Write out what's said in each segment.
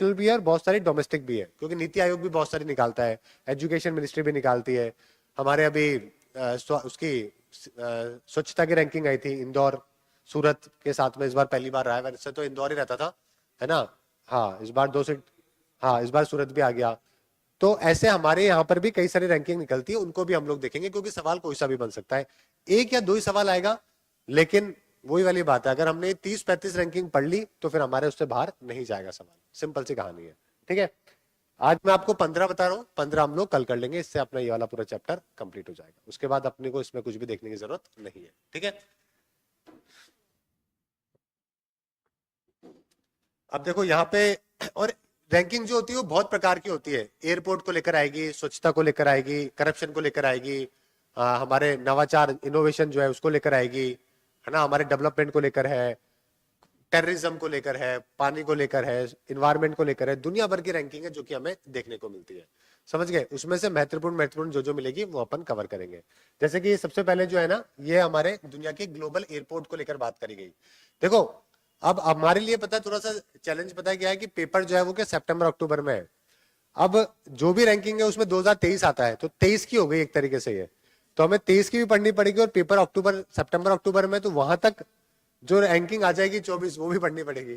International भी है और बहुत सारी डोमेस्टिक भी है, क्योंकि नीति आयोग भी बहुत सारी निकालता है, एजुकेशन मिनिस्ट्री भी निकालती है। हमारे अभी उसकी स्वच्छता की रैंकिंग आई थी, इंदौर सूरत के साथ में इस बार पहली बार रहा है, वैसे तो इंदौर ही रहता था, है ना। हाँ इस बार दो से, हाँ इस बार सूरत भी आ गया। तो ऐसे हमारे यहाँ पर भी कई सारी रैंकिंग निकलती है, उनको भी हम लोग देखेंगे, क्योंकि सवाल कोई सा भी बन सकता है, एक या दो ही सवाल आएगा। लेकिन वही वाली बात है, अगर हमने 30-35 रैंकिंग पढ़ ली तो फिर हमारे उससे बाहर नहीं जाएगा सवाल, सिंपल सी कहानी है। ठीक है, आज मैं आपको 15 बता रहा हूँ, 15 हम लोग कल कर लेंगे, इससे अपना ये वाला पूरा चैप्टर कंप्लीट हो जाएगा, उसके बाद अपने को इसमें कुछ भी देखने की जरूरत नहीं है। ठीक है, अब देखो यहाँ पे, और रैंकिंग जो होती है वो बहुत प्रकार की होती है, एयरपोर्ट को लेकर आएगी, स्वच्छता को लेकर आएगी, करप्शन को लेकर आएगी, हमारे नवाचार इनोवेशन जो है उसको लेकर आएगी, है ना, हमारे डेवलपमेंट को लेकर है, टेररिज्म को लेकर है, पानी को लेकर है, इन्वायरमेंट को लेकर है, दुनिया भर की रैंकिंग है जो कि हमें देखने को मिलती है। समझ गए, उसमें से महत्वपूर्ण महत्वपूर्ण जो जो मिलेगी वो अपन कवर करेंगे। जैसे कि सबसे पहले जो है ना, ये हमारे दुनिया के ग्लोबल एयरपोर्ट को लेकर बात करी गई। देखो अब हमारे लिए पता है, थोड़ा सा चैलेंज पता है क्या है, कि पेपर जो है वो क्या सितंबर अक्टूबर में है। अब जो भी रैंकिंग है उसमें 2023 आता है, तो 23 की हो गई एक तरीके से ये, तो हमें 23 की भी पढ़नी पड़ेगी, और पेपर अक्टूबर सितंबर अक्टूबर में, तो वहां तक जो रैंकिंग आ जाएगी 24 वो भी पढ़नी पड़ेगी।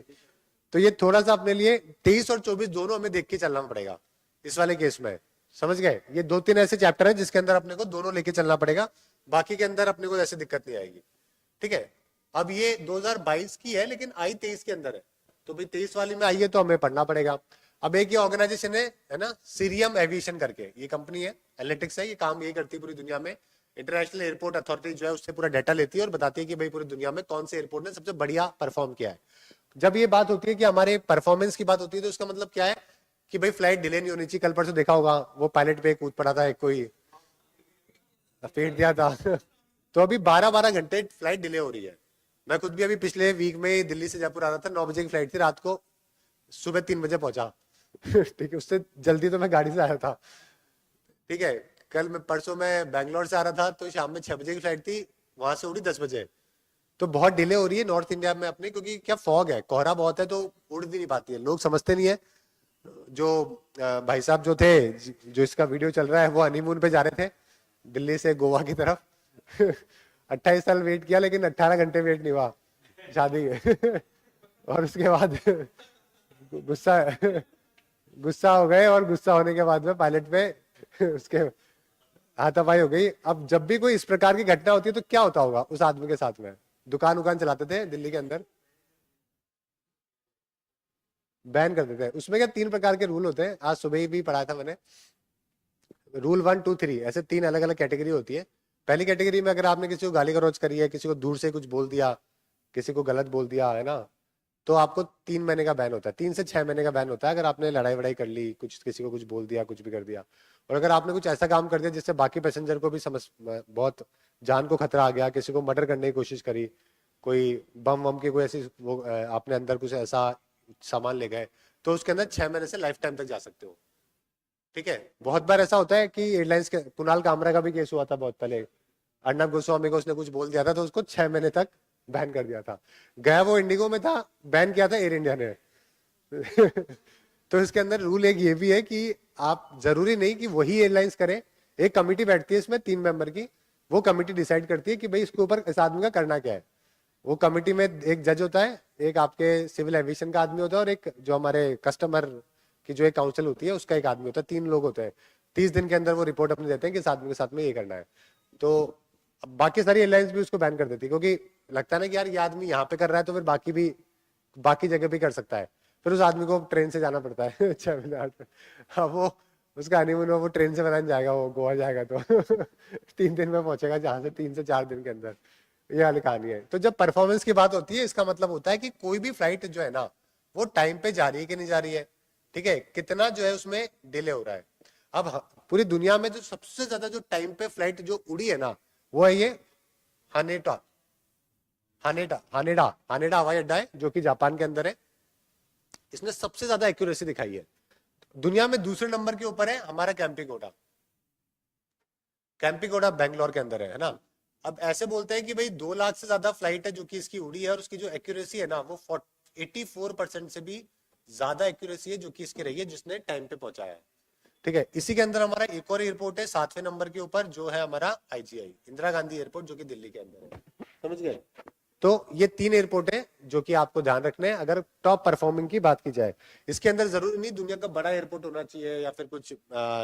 तो ये थोड़ा सा अपने लिए 23 और 24 दोनों हमें देख के चलना पड़ेगा इस वाले केस में। समझ गए, ये 2-3 ऐसे चैप्टर है जिसके अंदर अपने को दोनों लेके चलना पड़ेगा, बाकी के अंदर अपने को ऐसे दिक्कत नहीं आएगी। ठीक है, अब ये 2022 की है लेकिन आई 23 के अंदर है, तो भाई 23 वाली में आई है तो हमें पढ़ना पड़ेगा। अब एक ये ऑर्गेनाइजेशन है ना, सीरियम एविएशन करके, ये कंपनी है, एनालिटिक्स है, ये काम यही करती है पूरी दुनिया में। इंटरनेशनल एयरपोर्ट अथॉरिटी जो है उससे पूरा डाटा लेती है और बताती है कि भाई पूरी दुनिया में कौन से एयरपोर्ट ने सबसे बढ़िया परफॉर्म किया है। जब ये बात होती है कि हमारे परफॉर्मेंस की बात होती है, तो उसका मतलब क्या है कि भाई फ्लाइट डिले नहीं होनी चाहिए। कल परसों देखा होगा वो पायलट पे कूद पड़ा था एक, कोई फेंट दिया था तो अभी 12-12 घंटे फ्लाइट डिले हो रही है। मैं खुद भी अभी पिछले वीक में दिल्ली से जयपुर आ रहा था, 9 बजे की फ्लाइट थी, रात को सुबह 3 बजे पहुंचा ठीक है, उससे जल्दी तो मैं गाड़ी से आया था। ठीक है, कल मैं परसों मैं बैंगलोर से आ रहा था, तो शाम में 6 बजे की फ्लाइट थी, वहां से उड़ी 10 बजे। तो बहुत डिले हो रही है नॉर्थ इंडिया में अपने, क्योंकि क्या फॉग है, कोहरा बहुत है, तो उड़ भी नहीं पाती है, लोग समझते नहीं है। जो भाई साहब जो थे, जो इसका वीडियो चल रहा है, वो हनीमून पे जा रहे थे दिल्ली से गोवा की तरफ 28 साल वेट किया लेकिन 18 घंटे वेट नहीं हुआ शादी के और उसके बाद गुस्सा गुस्सा हो गए, और गुस्सा होने के बाद में पायलट पे उसके हाथापाई हो गई। अब जब भी कोई इस प्रकार की घटना होती है तो क्या होता होगा उस आदमी के साथ में, दुकान उकान चलाते थे दिल्ली के अंदर, बैन कर देते हैं। उसमें क्या 3 प्रकार के रूल होते हैं, आज सुबह ही भी पढ़ा था मैंने, रूल 1, 2, 3, ऐसे 3 अलग अलग कैटेगरी होती है। पहली कैटेगरी में अगर आपने किसी को गाली गलौज करी है, किसी को दूर से कुछ बोल दिया, किसी को गलत बोल दिया है ना, तो आपको 3 महीने का बैन होता है, 3 से 6 महीने का बैन होता है, अगर आपने लड़ाई वड़ाई कर ली, कुछ किसी को कुछ बोल दिया, कुछ भी कर दिया। और अगर आपने कुछ ऐसा काम कर दिया जिससे बाकी पैसेंजर को भी समझ बहुत जान को खतरा आ गया, किसी को मर्डर करने की कोशिश करी, कोई बम वम की कोई ऐसी वो आपने अंदर कुछ ऐसा सामान ले गए, तो उसके अंदर 6 महीने से लाइफ टाइम तक जा सकते हो। ठीक है, बहुत बार ऐसा होता है कि एयरलाइंस के, कुणाल कामरा का भी केस हुआ था बहुत पहले, अर्नब गोस्वामी को उसने कुछ बोल दिया था तो उसको 6 महीने तक बैन कर दिया था। गया वो इंडिगो में था, बैन किया था एयर इंडिया ने तो इसके अंदर रूल एक ये भी है कि आप जरूरी नहीं कि वही एयरलाइंस करें, एक कमिटी बैठती है इसमें 3 मेंबर की, वो कमिटी डिसाइड करती है कि भाई इसके ऊपर इस आदमी का करना क्या है। वो कमिटी में एक जज होता है, एक आपके सिविल एविएशन का आदमी होता है, और एक जो हमारे कस्टमर की जो एक काउंसिल होती है उसका एक आदमी होता है, 3 लोग होते हैं। 30 दिन के अंदर वो रिपोर्ट अपनी देते हैं कि इस आदमी के साथ में ये करना है। तो अब बाकी सारी एयरलाइंस भी उसको बैन कर देती है, क्योंकि लगता है ना कि यार ये आदमी यहाँ पे कर रहा है तो फिर बाकी भी बाकी जगह भी कर सकता है। फिर उस आदमी को ट्रेन से जाना पड़ता है 6 महीने 8 हाँ, वो उसका हनीमून वो ट्रेन से बनाने जाएगा, वो गोवा जाएगा तो 3 दिन में पहुंचेगा, जहां से 3 से 4 दिन के अंदर। ये वाली कहानी है। तो जब परफॉर्मेंस की बात होती है, इसका मतलब होता है कि कोई भी फ्लाइट जो है ना, वो टाइम पे जा रही है कि नहीं जा रही है। ठीक है, कितना जो है उसमें डिले हो रहा है। अब पूरी दुनिया में जो सबसे ज्यादा जो टाइम पे फ्लाइट जो उड़ी है ना, वो है ये हानेटा हानेडा हानेडा हानेडा हवाई अड्डा है, जो कि जापान के अंदर है। इसने सबसे ज्यादा एक्यूरेसी दिखाई है दुनिया में। दूसरे नंबर के ऊपर है हमारा कैंपिंगोडा, कैंपिंगोडा बेंगलोर के अंदर है ना। अब ऐसे बोलते हैं कि भाई 2 लाख से ज्यादा फ्लाइट है जो कि इसकी उड़ी है, और उसकी जो एक्यूरेसी है ना वो 84% से भी ज्यादा एक्यूरेसी है जो कि इसकी रही है, जिसने टाइम पे पहुंचाया है। ठीक है, इसी के अंदर हमारा एक और एयरपोर्ट है 7वें नंबर के ऊपर, जो है हमारा आईजीआई, इंदिरा गांधी एयरपोर्ट, जो कि दिल्ली के अंदर है। समझ गए? तो ये 3 एयरपोर्ट है जो कि आपको ध्यान रखने हैं अगर टॉप परफॉर्मिंग की बात की जाए। इसके अंदर जरूरी नहीं दुनिया का बड़ा एयरपोर्ट होना चाहिए या फिर कुछ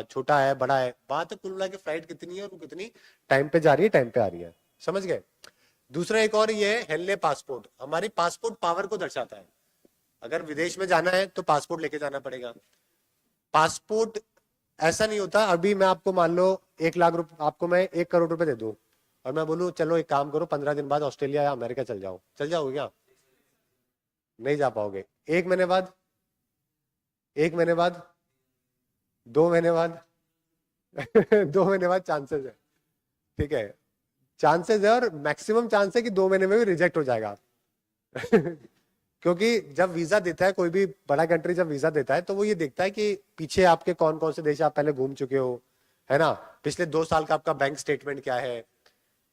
छोटा है बड़ा है, बात है कुल मिला के फ्लाइट कितनी है और वो कितनी टाइम पे जा रही है, टाइम पे आ रही है। समझ गए? दूसरा एक और ये है हेनले पासपोर्ट, हमारी पासपोर्ट पावर को दर्शाता है। अगर विदेश में जाना है तो पासपोर्ट लेके जाना पड़ेगा। पासपोर्ट ऐसा नहीं होता, अभी मैं आपको मान लो 1 लाख रुपए, आपको मैं 1 करोड़ रुपए दे दूं और मैं बोलूं चलो एक काम करो 15 दिन बाद ऑस्ट्रेलिया या अमेरिका चल जाओ, चल जाओगे क्या? नहीं जा पाओगे। 1 महीने बाद, 1 महीने बाद, 2 महीने बाद 2 महीने बाद चांसेस है। ठीक है, चांसेस है और मैक्सिमम चांस है कि 2 महीने में भी रिजेक्ट हो जाएगा। क्योंकि जब वीजा देता है कोई भी बड़ा कंट्री, जब वीजा देता है तो वो ये देखता है कि पीछे आपके कौन कौन से देश आप पहले घूम चुके हो, है ना, पिछले 2 साल का आपका बैंक स्टेटमेंट क्या है,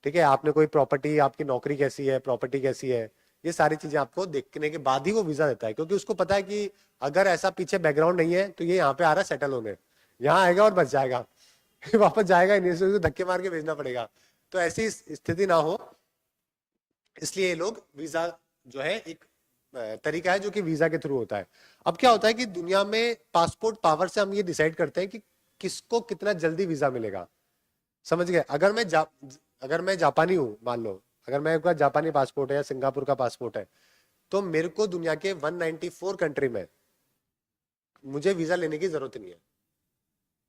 ठीक है, आपने कोई प्रॉपर्टी, आपकी नौकरी कैसी है, प्रॉपर्टी कैसी है, ये सारी चीजें आपको देखने के बाद ही वो वीजा देता है। क्योंकि उसको पता है कि अगर ऐसा पीछे बैकग्राउंड नहीं है तो ये यहाँ पे आ रहा है सेटल होने, यहाँ आएगा और बच जाएगा वापस जाएगा ही नहीं, इसको धक्के मार के भेजना पड़ेगा। तो ऐसी स्थिति ना हो, इसलिए ये लोग वीजा जो है एक तरीका है जो कि वीजा के थ्रू होता है। अब क्या होता है कि दुनिया में पासपोर्ट पावर से हम ये डिसाइड करते हैं कि किसको कितना जल्दी वीजा मिलेगा। समझ गए? अगर मैं जापानी हूं मान लो, अगर मेरे पास जापानी पासपोर्ट है या सिंगापुर का पासपोर्ट है, तो मेरे को दुनिया के 194 कंट्री में मुझे वीजा लेने की जरूरत नहीं है।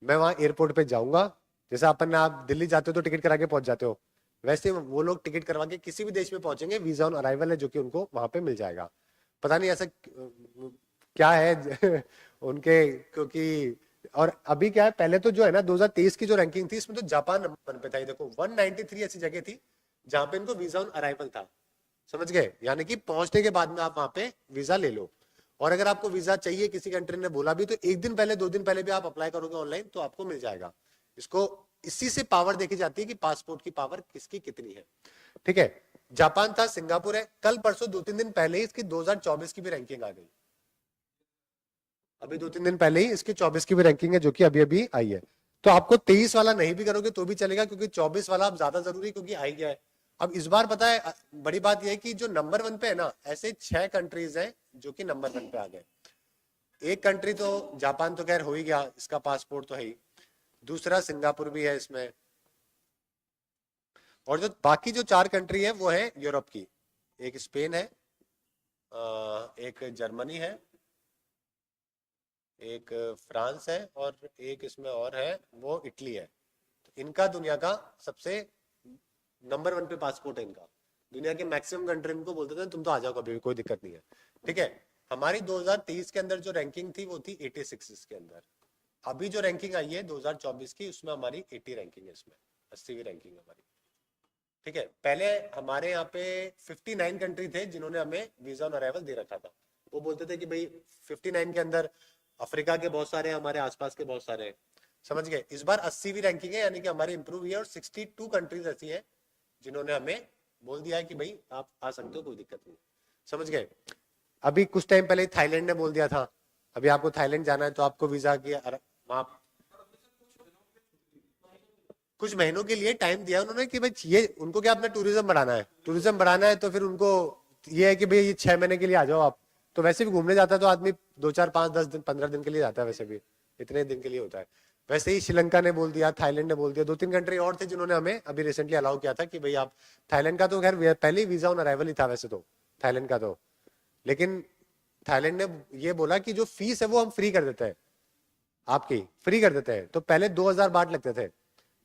मैं वहां एयरपोर्ट पे जाऊंगा, जैसे अपन आप दिल्ली जाते हो तो टिकट करा के पहुंच जाते हो, वैसे वो लोग टिकट करवा के किसी भी देश में पहुंचेंगे, वीजा ऑन अराइवल है जो कि उनको वहां पे मिल जाएगा। पता नहीं ऐसा क्या है उनके, क्योंकि और अभी क्या है, पहले तो जो है ना 2023 की जो रैंकिंग थी इसमें तो जापान नंबर पे था। ये देखो 193 ऐसी जगह थी जहां पे इनको वीजा ऑन अराइवल था। समझ गए? यानी कि पहुंचने के बाद में आप वहां पे वीजा ले लो। और अगर आपको वीजा चाहिए, किसी कंट्री ने बोला भी, तो 1 दिन पहले 2 दिन पहले भी आप अप्लाई करोगे ऑनलाइन तो आपको मिल जाएगा। इसको इसी से पावर देखी जाती है कि पासपोर्ट की पावर किसकी कितनी है। ठीक है, जापान था, सिंगापुर है, कल परसों 2-3 दिन पहले ही इसकी 2024 की भी रैंकिंग आ गई। अभी 2-3 दिन पहले ही इसकी 24 की भी रैंकिंग है जो कि अभी अभी आई है। तो आपको 23 वाला नहीं भी करोगे तो भी चलेगा, क्योंकि 24 वाला अब ज्यादा जरूरी, क्योंकि आई गया है। अब इस बार पता है बड़ी बात यह है कि जो नंबर 1 पे है ना, ऐसे 6 कंट्रीज हैं जो कि नंबर 1 पे आ गए। एक कंट्री तो जापान तो खैर हो ही गया, इसका पासपोर्ट तो है ही। दूसरा सिंगापुर भी है इसमें, और जो बाकी जो 4 कंट्री है वो है यूरोप की। एक स्पेन है, एक जर्मनी है, एक फ्रांस है, और एक इसमें और है वो इटली है। तो इनका दुनिया का सबसे नंबर 1 पे पासपोर्ट है इनका। दुनिया के मैक्सिमम कंट्री इनको बोलते थे तुम तो आ जाओ कभी भी, कोई दिक्कत नहीं है। ठीक है, हमारी 2023 के अंदर जो रैंकिंग थी वो थी 86 के अंदर। अभी जो रैंकिंग आई है 2024 की, उसमें हमारी 80 रैंकिंग है, इसमें 80वीं रैंकिंग है हमारी। ठीक है, पहले हमारे यहाँ पे 59 कंट्री थे जिन्होंने हमें वीजा ऑन अराइवल दे रखा था। वो बोलते थे कि भाई 59 के अंदर अफ्रीका के बहुत सारे हैं, हमारे आसपास के बहुत सारे हैं। समझ गए? इस बार 80वीं रैंकिंग है, यानी कि हमारी इंप्रूव हुई है, और 62 कंट्रीज ऐसी है जिन्होंने हमें बोल दिया है कि भाई आप आ सकते हो, कोई दिक्कत नहीं। समझ गए? अभी कुछ टाइम पहले थाईलैंड ने बोल दिया था, अभी आपको थाईलैंड जाना है तो आपको वीजा की वहां कुछ महीनों के लिए टाइम दिया उन्होंने कि भाई ये उनको क्या अपना टूरिज्म बढ़ाना है, टूरिज्म बढ़ाना है तो फिर उनको ये है कि भाई ये 6 महीने के लिए आ जाओ आप। तो वैसे भी घूमने जाता है तो आदमी 2-4-5-10 दिन 15 दिन के लिए जाता है, वैसे भी इतने दिन के लिए होता है। वैसे ही श्रीलंका ने बोल दिया, थाईलैंड ने बोल दिया, 2-3 कंट्री और थे जिन्होंने हमें अभी रिसेंटली अलाउ किया था कि भाई आप, थाईलैंड का तो खैर पहले ही वीजा ऑन अराइवल ही था वैसे तो थाईलैंड का तो, लेकिन थाईलैंड ने ये बोला कि जो फीस है वो हम फ्री कर देते हैं, आपकी फ्री कर देते हैं। तो पहले 2000 बाट लगते थे,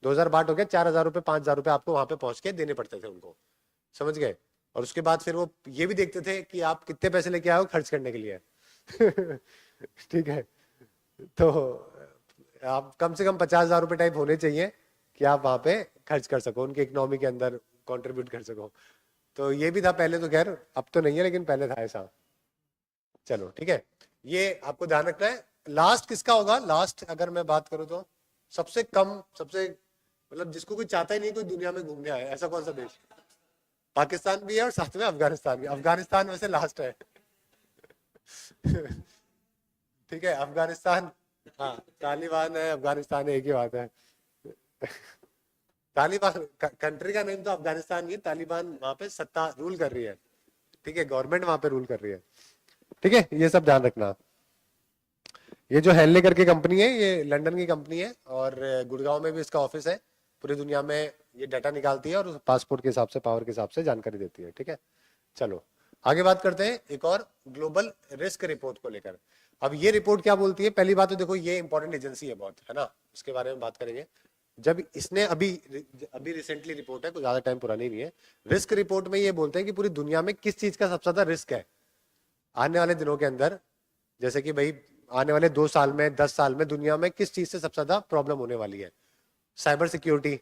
2000 बाट हो गया 4000 रुपए, 5000 रुपए आपको वहां पे पहुंच के देने पड़ते थे उनको। समझ गए? और उसके बाद फिर वो ये भी देखते थे कि आप कितने पैसे लेके आए हो खर्च करने के लिए ठीक है, तो आप कम से कम 50,000 रुपए टाइप होने चाहिए कि आप वहां पे खर्च कर सको, उनके इकोनॉमी के अंदर कंट्रीब्यूट कर सको। तो ये भी था पहले, तो खैर अब तो नहीं है लेकिन पहले था ऐसा। चलो ठीक है, ये आपको ध्यान रखना है। लास्ट किसका होगा? लास्ट अगर मैं बात करूं तो सबसे कम, सबसे मतलब जिसको कोई चाहता ही नहीं कोई दुनिया में घूमने आए, ऐसा कौन सा देश? पाकिस्तान भी है और साथ में अफगानिस्तान भी। अफगानिस्तान वैसे लास्ट है ठीक है, अफगानिस्तान, हाँ तालिबान है, अफगानिस्तान है, एक ही बात है। तालिबान कंट्री का नेम तो अफगानिस्तान ही, तालिबान वहां पे सत्ता रूल कर रही है। ठीक है, गवर्नमेंट वहां पे रूल कर रही है। ठीक है, ये सब ध्यान रखना। ये जो हेनले करके कंपनी है, ये लंदन की कंपनी है और गुड़गांव में भी इसका ऑफिस है। पूरी दुनिया में ये डाटा निकालती है और पासपोर्ट के हिसाब से, पावर के हिसाब से जानकारी देती है। ठीक है, चलो आगे बात करते हैं एक और ग्लोबल रिस्क रिपोर्ट को लेकर। अब ये रिपोर्ट क्या बोलती है? पहली बात तो देखो, ये इंपॉर्टेंट एजेंसी है बहुत, है ना, इसके बारे में बात करेंगे। जब इसने अभी अभी रिसेंटली रिपोर्ट है, कुछ ज्यादा टाइम पुरानी नहीं है। रिस्क रिपोर्ट में ये बोलते हैं कि पूरी दुनिया में किस चीज का सबसे ज्यादा रिस्क है आने वाले दिनों के अंदर। जैसे कि भाई आने वाले 2 साल में, 10 साल में दुनिया में किस चीज से सबसे ज्यादा प्रॉब्लम होने वाली है। साइबर सिक्योरिटी,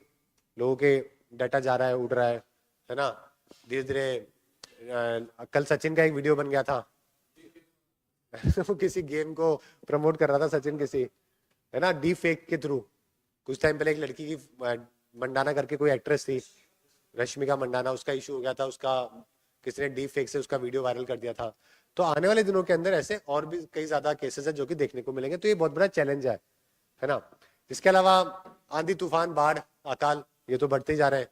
लोगों के डाटा जा रहा है, उड़ रहा है ना, धीरे धीरे। कल सचिन का एक वीडियो बन गया था। वो किसी गेम को प्रमोट कर रहा था सचिन, किसी, है ना, डी फेक के थ्रू। कुछ टाइम पहले एक लड़की की मंडाना करके कोई एक्ट्रेस थी, रश्मिका मंडाना, उसका इशू हो गया था, उसका किसी ने डी फेक से उसका वीडियो वायरल कर दिया था। तो आने वाले दिनों के अंदर ऐसे और भी कई ज्यादा केसेस है जो कि देखने को मिलेंगे। तो ये बहुत बड़ा चैलेंज है ना। इसके अलावा आंधी तूफान, बाढ़, अकाल, ये तो बढ़ते ही जा रहे हैं।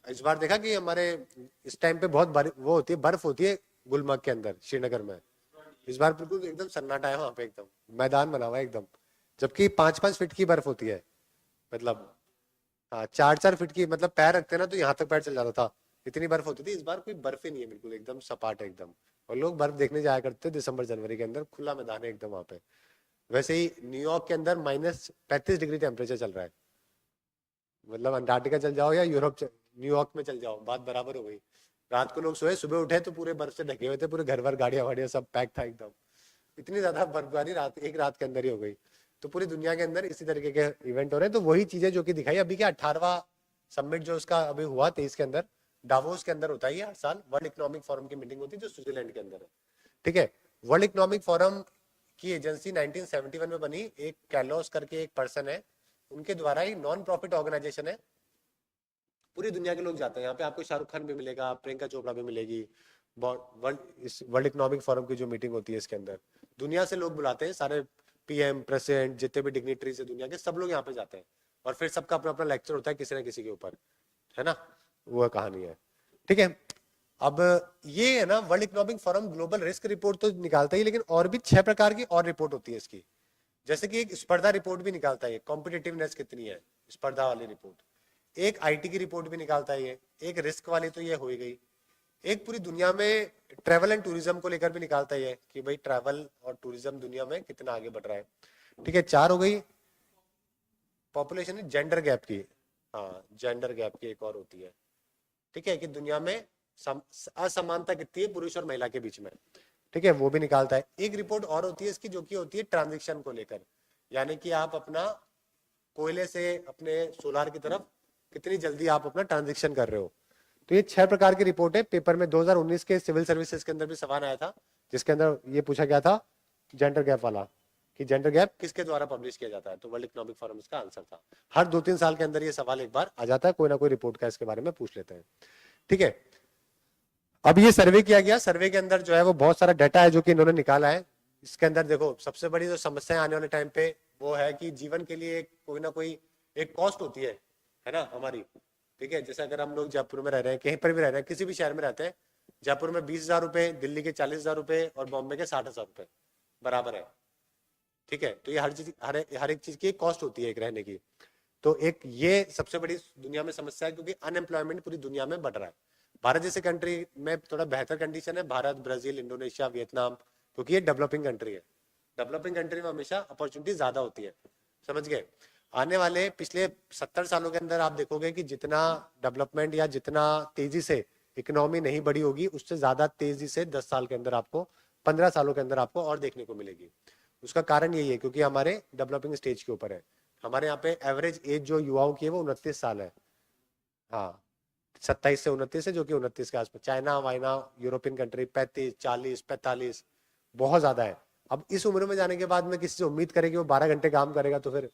इस बार देखा कि हमारे इस टाइम पे बहुत वो होती है, बर्फ होती है गुलमर्ग के अंदर, श्रीनगर में। इस बार बिल्कुल एकदम सन्नाटा है वहां पे, एकदम मैदान बना हुआ है एकदम। जबकि 5-5 फीट की बर्फ होती है, मतलब हाँ 4-4 फीट की, मतलब पैर रखते ना तो यहाँ तक पैर चल जाता था, इतनी बर्फ होती थी। इस बार कोई बर्फ ही नहीं है, बिल्कुल एकदम सपाट है एकदम। और लोग बर्फ देखने जाया करते थे दिसंबर जनवरी के अंदर, खुला मैदान है एकदम वहां पे। वैसे ही न्यूयॉर्क के अंदर -35 डिग्री टेम्परेचर चल रहा है। मतलब अंटार्कटिका चल जाओ या न्यूयॉर्क में चल जाओ, बात बराबर हो गई। रात को लोग सोए, सुबह उठे तो पूरे बर्फ से ढके हुए थे, पूरे घर भर, गाड़ियां वाड़ियां सब पैक था एकदम। इतनी ज्यादा बर्फबारी एक रात के अंदर ही हो गई। तो पूरी दुनिया के अंदर इसी तरीके के इवेंट हो रहे हैं। तो वही चीजें जो कि दिखाई अभी के 18वां समिट जो उसका अभी हुआ 23 के अंदर, डावोस के अंदर होता है ये हर साल, वर्ल्ड इकोनॉमिक फोरम की मीटिंग होती है जो स्विट्जरलैंड के अंदर है। ठीक है, वर्ल्ड इकोनॉमिक फोरम की एजेंसी 1971 में बनी, एक कैलोस करके एक पर्सन है, उनके द्वारा ही, नॉन प्रॉफिट ऑर्गेनाइजेशन है। पूरी दुनिया के लोग जाते हैं यहाँ पे, आपको शाहरुख खान भी मिलेगा, प्रियंका चोपड़ा भी मिलेगी। वर्ल्ड इकोनॉमिक फोरम की जो मीटिंग होती है इसके अंदर दुनिया से लोग बुलाते हैं, सारे पीएम, प्रेसिडेंट, जितने भी डिग्निटरीज है दुनिया के, सब लोग यहाँ पे जाते हैं। और फिर सबका अपना अपना लेक्चर होता है किसी ना किसी के ऊपर, है ना, वो कहानी है। ठीक है, अब ये है ना, world economic forum global risk report तो निकालता ही, लेकिन और भी 6 प्रकार की और रिपोर्ट होती है इसकी। जैसे कि एक स्पर्धा रिपोर्ट भी निकालता है, कॉम्पिटिटिवनेस कितनी है, स्पर्धा वाली रिपोर्ट। एक आईटी की रिपोर्ट भी निकालता है ये, एक रिस्क वाली तो ये हो ही गई। एक पूरी दुनिया में ट्रैवल एंड टूरिज्म को लेकर भी निकालता है कि भाई ट्रैवल और टूरिज्म दुनिया में कितना आगे बढ़ रहा है। ठीक है, 4 हो गई। पॉपुलेशन जेंडर गैप की, हाँ जेंडर गैप की एक और होती है। ठीक है, कि दुनिया में असमानता कितनी है पुरुष और महिला के बीच में। ठीक है, वो भी निकालता है। एक रिपोर्ट और होती है इसकी जो कि होती है ट्रांजिशन को लेकर, यानी कि आप अपना कोयले से अपने सोलार की तरफ कितनी जल्दी आप अपना ट्रांजिशन कर रहे हो। तो ये 6 प्रकार की रिपोर्ट है। पेपर में 2019 के सिविल सर्विसेज के अंदर भी सवाल आया था, जिसके अंदर ये पूछा गया था जेंडर गैप वाला, कि जेंडर गैप किसके द्वारा पब्लिश किया जाता है। तो वर्ल्ड इकोनॉमिक फोरम इसका आंसर था। हर 2-3 साल के अंदर ये सवाल एक बार आ जाता है, कोई ना कोई रिपोर्ट का इसके बारे में पूछ लेते हैं। ठीक है, अब ये सर्वे किया गया, सर्वे के अंदर जो है वो बहुत सारा डाटा है जो कि इन्होंने निकाला है। इसके अंदर देखो, सबसे बड़ी जो समस्या आने वाले टाइम पे वो है कि जीवन के लिए कोई ना कोई एक कॉस्ट होती है ना हमारी। ठीक है, जैसे अगर हम लोग जयपुर में रह रहे हैं, कहीं पर भी रह रहे हैं, किसी भी शहर में रहते हैं, जयपुर में 20,000 रुपए, दिल्ली के 40,000 रुपए और बॉम्बे के 60,000 रुपए बराबर है। ठीक है, तो ये हर एक चीज की कॉस्ट होती है एक रहने की। तो एक ये सबसे बड़ी दुनिया में समस्या है, क्योंकि अनएम्प्लॉयमेंट पूरी दुनिया में बढ़ रहा है। भारत जैसे कंट्री में थोड़ा बेहतर कंडीशन है, भारत, ब्राजील, इंडोनेशिया, वियतनाम, क्योंकि ये डेवलपिंग कंट्री है। डेवलपिंग कंट्री में हमेशा अपॉर्चुनिटी ज्यादा होती है, समझ गए। आने वाले पिछले 70 सालों के अंदर आप देखोगे कि जितना डेवलपमेंट या जितना तेजी से इकोनॉमी नहीं बढ़ी होगी, उससे ज्यादा तेजी से 10 साल के अंदर आपको, 15 सालों के अंदर आपको और देखने को मिलेगी। उसका कारण यही है क्योंकि हमारे डेवलपिंग स्टेज के ऊपर है। हमारे यहाँ पे एवरेज एज जो युवाओं की है वो 29 साल है। हाँ, 27 से 29 है, जो कि 29 के आसपास। चाइना वाइना, यूरोपियन कंट्री 35, 40, 45, बहुत ज्यादा है। अब इस उम्र में जाने के बाद में किसी से उम्मीद करें कि वो 12 घंटे काम करेगा तो फिर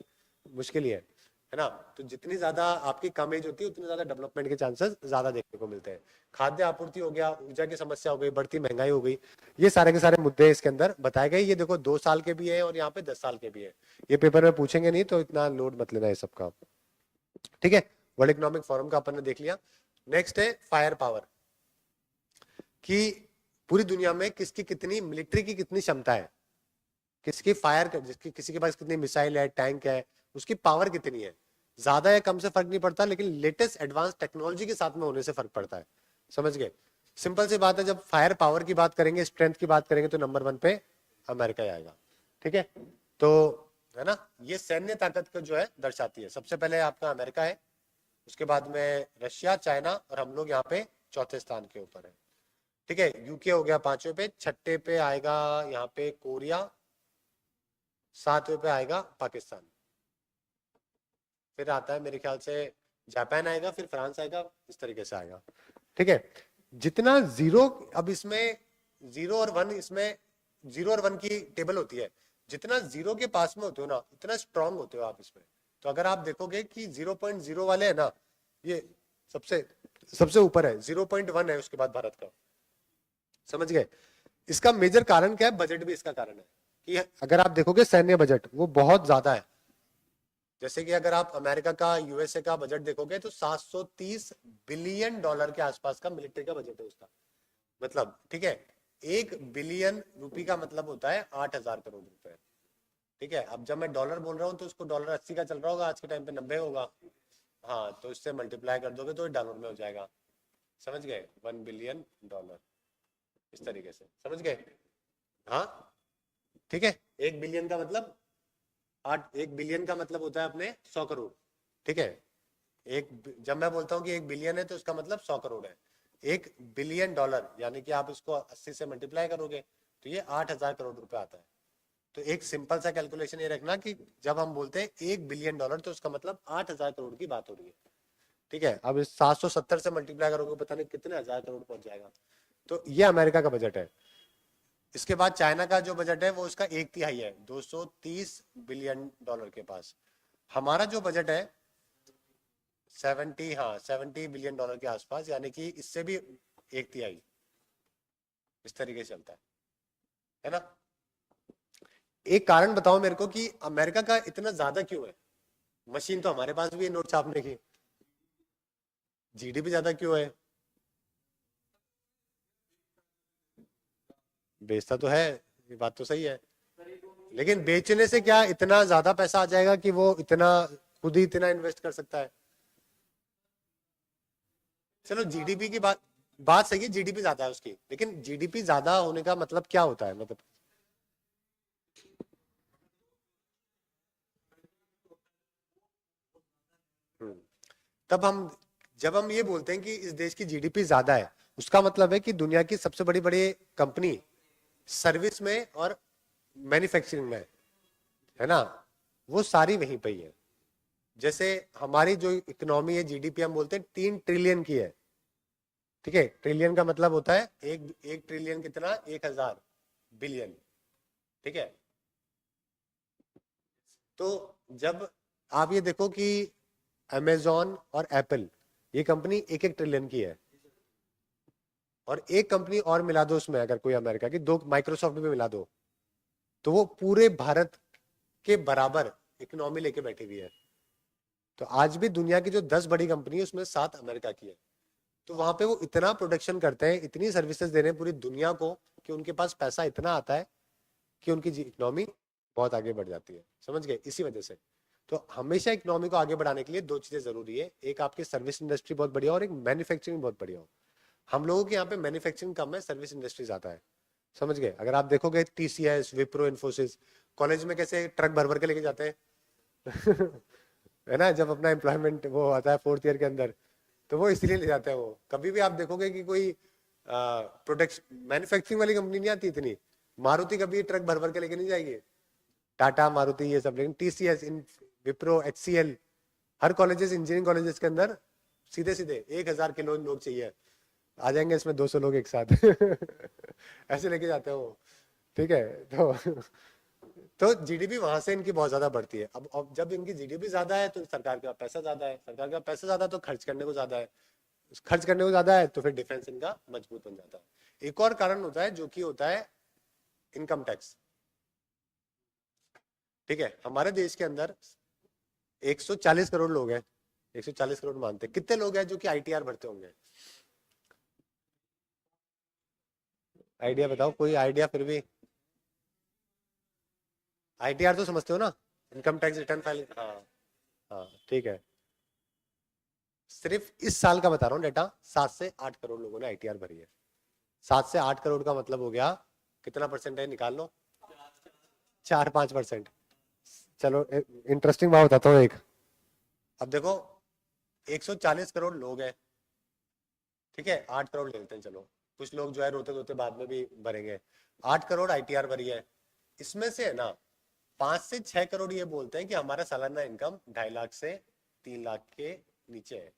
मुश्किल ही है है ना। तो जितनी ज्यादा आपकी कम एज होती है उतनी ज्यादा डेवलपमेंट के चांसेस ज्यादा देखने को मिलते हैं। खाद्य आपूर्ति हो गया, ऊर्जा की समस्या हो गई, बढ़ती महंगाई हो गई, ये सारे के सारे मुद्दे इसके अंदर बताए गए। ये देखो 2 साल के भी है और यहाँ पे 10 साल के भी है। ये पेपर में पूछेंगे नहीं तो इतना लोड मत लेना ये सबका। ठीक है, वर्ल्ड इकोनॉमिक फोरम का अपन ने देख लिया। नेक्स्ट है फायर पावर, कि पूरी दुनिया में किसकी कितनी मिलिट्री की कितनी क्षमता है, किसकी फायर जिसकी किसी के पास कितनी मिसाइल है, टैंक है, उसकी पावर कितनी है। ज्यादा या कम से फर्क नहीं पड़ता, लेकिन लेटेस्ट एडवांस टेक्नोलॉजी के साथ में होने से फर्क पड़ता है। समझ गए। सिंपल सी बात है, जब फायर पावर की बात करेंगे, स्ट्रेंथ की बात करेंगे, तो नंबर 1 पे अमेरिका आएगा। ठीक है, तो है ना, ये सैन्य ताकत को जो है दर्शाती है। सबसे पहले आपका अमेरिका है, उसके बाद में रशिया, चाइना, और हम लोग यहाँ पे चौथे स्थान के ऊपर है। ठीक है, यूके हो गया 5वें पे, 6ठे पे आएगा यहाँ पे कोरिया, 7वें पे आएगा पाकिस्तान, फिर आता है मेरे ख्याल से जापान आएगा, फिर फ्रांस आएगा, इस तरीके से आएगा। ठीक है, जितना जीरो, अब इसमें 0 और 1, इसमें 0 और 1 की टेबल होती है, जितना 0 के पास में होते हो ना उतना स्ट्रांग होते हो आप इसमें। तो अगर आप देखोगे कि 0.0 वाले है ना, ये सबसे सबसे ऊपर है, 0.1 है उसके बाद भारत का। समझ गए। इसका मेजर कारण क्या है, बजट भी इसका कारण है, कि अगर आप देखोगे सैन्य बजट वो बहुत ज्यादा है। जैसे कि अगर आप अमेरिका का, यूएसए का बजट देखोगे तो 730 बिलियन डॉलर के आसपास का मिलिट्री का बजट है उसका, मतलब। ठीक है, 1 बिलियन रुपए का मतलब होता है 8,000 करोड़ रुपए। ठीक है, अब जब मैं डॉलर बोल रहा हूँ तो उसको डॉलर 80 का चल रहा होगा, आज के टाइम पे 90 होगा। हाँ, तो इससे मल्टीप्लाई कर दोगे तो डॉलर में हो जाएगा। समझ गए, 1 बिलियन डॉलर, इस तरीके से। समझ गए। हाँ, ठीक है, 1 बिलियन का मतलब 1 बिलियन का मतलब होता है अपने 100 करोड़। ठीक है, जब मैं बोलता हूँ कि 1 बिलियन है तो उसका मतलब 100 करोड़ है। 1 बिलियन डॉलर यानी कि आप इसको 80 से मल्टीप्लाई करोगे तो ये 8,000 करोड़ रुपए आता है। तो एक सिंपल सा कैलकुलेशन ये रखना कि जब हम बोलते हैं 1 बिलियन डॉलर तो उसका मतलब 8,000 करोड़ की बात हो रही है। ठीक है, अब इस 770 से मल्टीप्लाई करोगे पता नहीं कितने हजार करोड़ पहुंच जाएगा। तो ये अमेरिका का बजट है। इसके बाद चाइना का जो बजट है वो इसका 1/3 है, 230 बिलियन डॉलर के पास। हमारा जो बजट है 70 बिलियन डॉलर के आसपास, यानी कि इससे भी 1/3, इस तरीके से चलता है ना। एक कारण बताओ मेरे को कि अमेरिका का इतना ज्यादा क्यों है। मशीन तो हमारे पास भी है नोट छापने की, जीडीपी ज्यादा क्यों है। बेचता तो है, ये बात तो सही है, लेकिन बेचने से क्या इतना ज्यादा पैसा आ जाएगा कि वो इतना खुद ही इतना इन्वेस्ट कर सकता है। चलो जीडीपी की बात बात सही है, जीडीपी ज्यादा है उसकी, लेकिन जीडीपी ज्यादा होने का मतलब क्या होता है, मतलब। हम्म, तब हम जब हम ये बोलते हैं कि इस देश की जीडीपी ज्यादा है, उसका मतलब है कि दुनिया की सबसे बड़ी बड़ी कंपनी सर्विस में और मैन्युफैक्चरिंग में, है ना, वो सारी वहीं पे ही है। जैसे हमारी जो इकोनॉमी है, जीडीपी हम बोलते हैं 3 ट्रिलियन की है। ठीक है, ट्रिलियन का मतलब होता है एक ट्रिलियन कितना, 1,000 बिलियन। ठीक है, तो जब आप ये देखो कि अमेजॉन और एप्पल, ये कंपनी 1-1 ट्रिलियन की है, और एक कंपनी और मिला दो उसमें, अगर कोई अमेरिका की, 2 माइक्रोसॉफ्ट भी मिला दो, तो वो पूरे भारत के बराबर इकोनॉमी लेके बैठी हुई है। तो आज भी दुनिया की जो 10 बड़ी कंपनी है उसमें 7 अमेरिका की है। तो वहां पे वो इतना प्रोडक्शन करते हैं, इतनी सर्विसेज दे रहे हैं पूरी दुनिया को, कि उनके पास पैसा इतना आता है कि उनकी इकोनॉमी बहुत आगे बढ़ जाती है। समझ गए, इसी वजह से। तो हमेशा इकोनॉमी को आगे बढ़ाने के लिए 2 चीजें जरूरी है, एक आपकी सर्विस इंडस्ट्री बहुत बढ़िया और एक मैन्युफैक्चरिंग बहुत बढ़िया हो। हम लोगों के यहाँ पे मैन्युफैक्चरिंग कम है, सर्विस इंडस्ट्री ज्यादा है। समझ गए। अगर आप देखोगे टीसीएस, विप्रो, इन्फोसिस, कॉलेज में कैसे ट्रक भर भर के लेके जाते हैं है ना, जब अपना एम्प्लॉयमेंट वो आता है 4th ईयर के अंदर, तो वो इसीलिए ले जाते हैं। वो कभी भी आप देखोगे कि कोई प्रोडक्शन मैन्युफैक्चरिंग वाली कंपनी नहीं आती इतनी। मारुति कभी ट्रक भर भर के लेके नहीं जाएगी, टाटा, मारुति, ये सब। लेकिन टीसीएस, इन विप्रो, एचसीएल, हर कॉलेजेस, इंजीनियरिंग कॉलेजेस के अंदर सीधे सीधे 1,000 किलो लोग चाहिए, आ जाएंगे इसमें 200 लोग एक साथ ऐसे लेके जाते हैं वो। ठीक है, तो तो जीडीपी वहां से इनकी बहुत ज्यादा बढ़ती है। अब जब इनकी जीडीपी ज्यादा है तो सरकार के पास पैसा ज्यादा है, सरकार के पास पैसा ज्यादा तो खर्च करने को ज्यादा है, खर्च करने को ज्यादा है तो फिर डिफेंस इनका मजबूत बन जाता है। एक और कारण होता है जो कि होता है इनकम टैक्स। ठीक है, हमारे देश के अंदर 140 करोड़ लोग हैं, 140 करोड़ मानते हैं। कितने लोग हैं जो कि आईटीआर भरते होंगे? आइडिया बताओ, कोई आइडिया फिर भी? आईटीआर तो समझते हो ना, इनकम टैक्स रिटर्न फाइल। हाँ हाँ ठीक है। सिर्फ इस साल का बता रहा हूँ डेटा, 7 से 8 करोड़ लोगों ने आईटीआर भरी है। 7 से 8 करोड़ का मतलब हो गया कितना परसेंट है, निकाल लो। 4-5%। चलो इंटरेस्टिंग बात बताता हूँ एक। अब देखो 140 करोड़ लोग हैं, ठीक है, 8 करोड़ ले लेते हैं चलो, कुछ लोग जो है रोते रोते बाद में भी भरेंगे। 8 करोड़ आईटीआर भरी है, इसमें से है ना 5 से 6 करोड़ ये बोलते हैं कि हमारा सालाना इनकम 2.5 लाख से 3 लाख के नीचे है,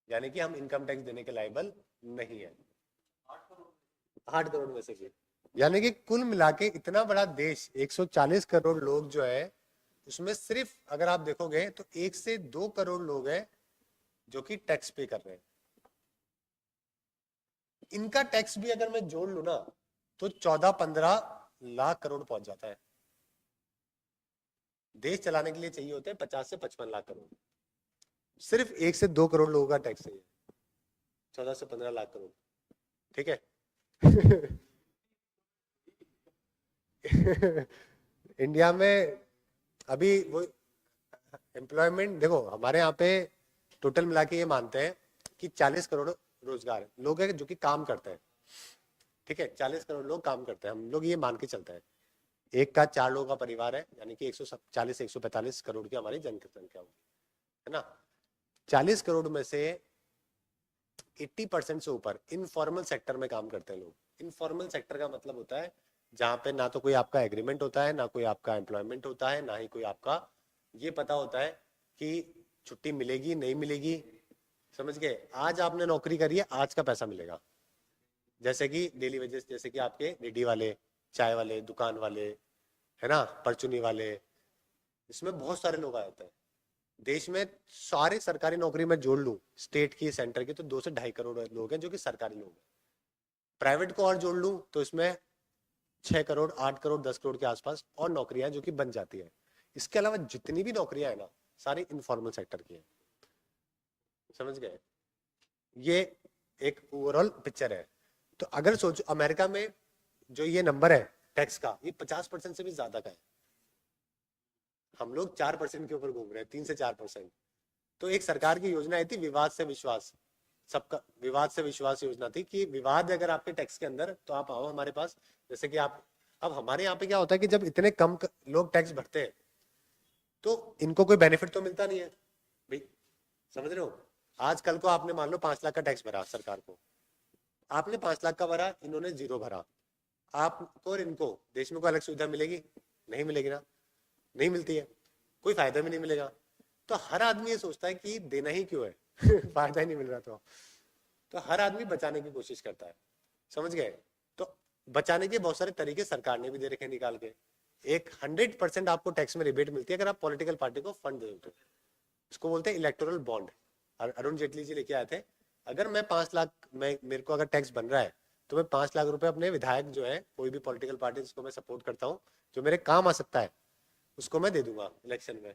यानी कि हम इनकम टैक्स देने के लायबल नहीं है। 8 करोड़ में से भी, यानी कि कुल मिला के इतना बड़ा देश, 140 करोड़ लोग जो है, उसमें सिर्फ अगर आप देखोगे तो 1 से 2 करोड़ लोग हैं जो कि टैक्स पे कर रहे हैं। इनका टैक्स भी अगर मैं जोड़ लू ना तो 14-15 लाख करोड़ पहुंच जाता है। देश चलाने के लिए चाहिए होते हैं 50 से 55 लाख करोड़, सिर्फ 1 से 2 करोड़ लोगों का टैक्स चाहिए, 14 से 15 लाख करोड़। ठीक है। इंडिया में अभी वो एम्प्लॉयमेंट देखो, हमारे यहाँ पे टोटल मिला के ये मानते हैं कि 40 करोड़ रोजगार लोग हैं जो कि काम करते हैं। ठीक है, 40 करोड़ लोग काम करते हैं, हम लोग ये मान के चलते हैं। एक का 4 लोगों का परिवार है, यानी कि 140-145 करोड़ की हमारी जनसंख्या होगी, है ना। 40 करोड़ में से 80% से ऊपर इनफॉर्मल सेक्टर में काम करते हैं लोग। इनफॉर्मल सेक्टर का मतलब होता है जहाँ पे ना तो कोई आपका एग्रीमेंट होता है, ना कोई आपका एम्प्लॉयमेंट होता है, ना ही कोई आपका ये पता होता है कि छुट्टी मिलेगी नहीं मिलेगी। समझ गए, आज आपने नौकरी करी है, आज का पैसा मिलेगा। जैसे कि डेली वेजेस, जैसे कि आपके रेडी वाले, चाय वाले, दुकान वाले, है ना, परचूनी वाले, इसमें बहुत सारे लोग आ जाते हैं। देश में सारे सरकारी नौकरी में जोड़ लूं, स्टेट की सेंटर की, तो 2 से 2.5 करोड़ लोग हैं जो कि सरकारी लोग हैं। प्राइवेट को और जोड़ लूं तो इसमें 6 करोड़, 8 करोड़, 10 करोड़ के आसपास और नौकरियां जो कि बन जाती है। इसके अलावा जितनी भी नौकरियां है ना, सारी इनफॉर्मल सेक्टर की है। समझ गए, ये एक ओवरऑल पिक्चर है। तो अगर सोचो अमेरिका में जो ये नंबर है टैक्स का, ये 50% से भी ज्यादा का है। हम लोग 4% के ऊपर घूम रहे हैं, 3 से 4%। तो एक सरकार की योजना आई थी विवाद से विश्वास, सबका विवाद से विश्वास योजना थी कि विवाद अगर आपके टैक्स के अंदर तो आप आओ हमारे पास। जैसे कि आप, अब हमारे यहाँ पे क्या होता है कि जब इतने कम लोग टैक्स भरते हैं तो इनको कोई बेनिफिट तो मिलता नहीं है भाई। समझ रहे हो, आज कल को आपने मान लो 5 लाख का टैक्स भरा सरकार को, आपने 5 लाख का भरा, इन्होंने 0 भरा, आपको और इनको देश में कोई अलग सुविधा मिलेगी? नहीं मिलेगी ना, नहीं मिलती है, कोई फायदा भी नहीं मिलेगा। तो हर आदमी ये सोचता है कि देना ही क्यों है फायदा ही नहीं मिल रहा तो हर आदमी बचाने की कोशिश करता है। समझ गए, तो बचाने के बहुत सारे तरीके सरकार ने भी दे रखे निकाल के। एक 100% आपको टैक्स में रिबेट मिलती है अगर आप पॉलिटिकल पार्टी को फंड दे दो। इसको बोलते हैं इलेक्टोरल बॉन्ड। अरुण जेटली जी लेके आए थे, अगर मैं 5 लाख, मैं मेरे को अगर टैक्स बन रहा है तो मैं 5 लाख रुपए अपने विधायक जो है, कोई भी पॉलिटिकल पार्टी जिसको मैं सपोर्ट करता हूँ, जो मेरे काम आ सकता है, उसको मैं दे दूंगा इलेक्शन में।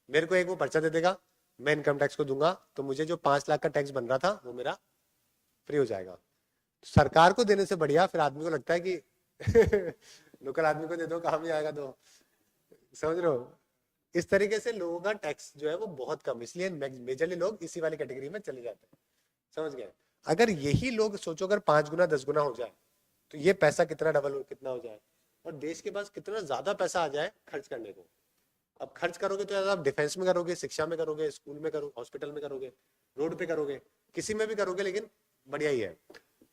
मेरे को एक वो पर्चा दे देगा, मैं इनकम टैक्स को दूंगा, तो मुझे जो 5 लाख का टैक्स बन रहा था वो मेरा फ्री हो जाएगा। सरकार को देने से बढ़िया फिर आदमी को लगता है कि लोकल आदमी को दे दो, काम ही आएगा। तो समझ रहे हो, इस तरीके से लोगों का टैक्स जो है वो बहुत कम, इसलिए मेजरली लोग इसी वाली कैटेगरी में चले जाते हैं। समझ गए, अगर यही लोग सोचो अगर 5 गुना 10 गुना हो जाए तो ये पैसा कितना डबल हो, कितना हो जाए, और देश के पास कितना ज्यादा पैसा आ जाए खर्च करने को। अब खर्च करोगे तो आप डिफेंस में करोगे, शिक्षा में करोगे, स्कूल में करोगे, हॉस्पिटल में करोगे, रोड पे करोगे, किसी में भी करोगे, लेकिन बढ़िया ही है।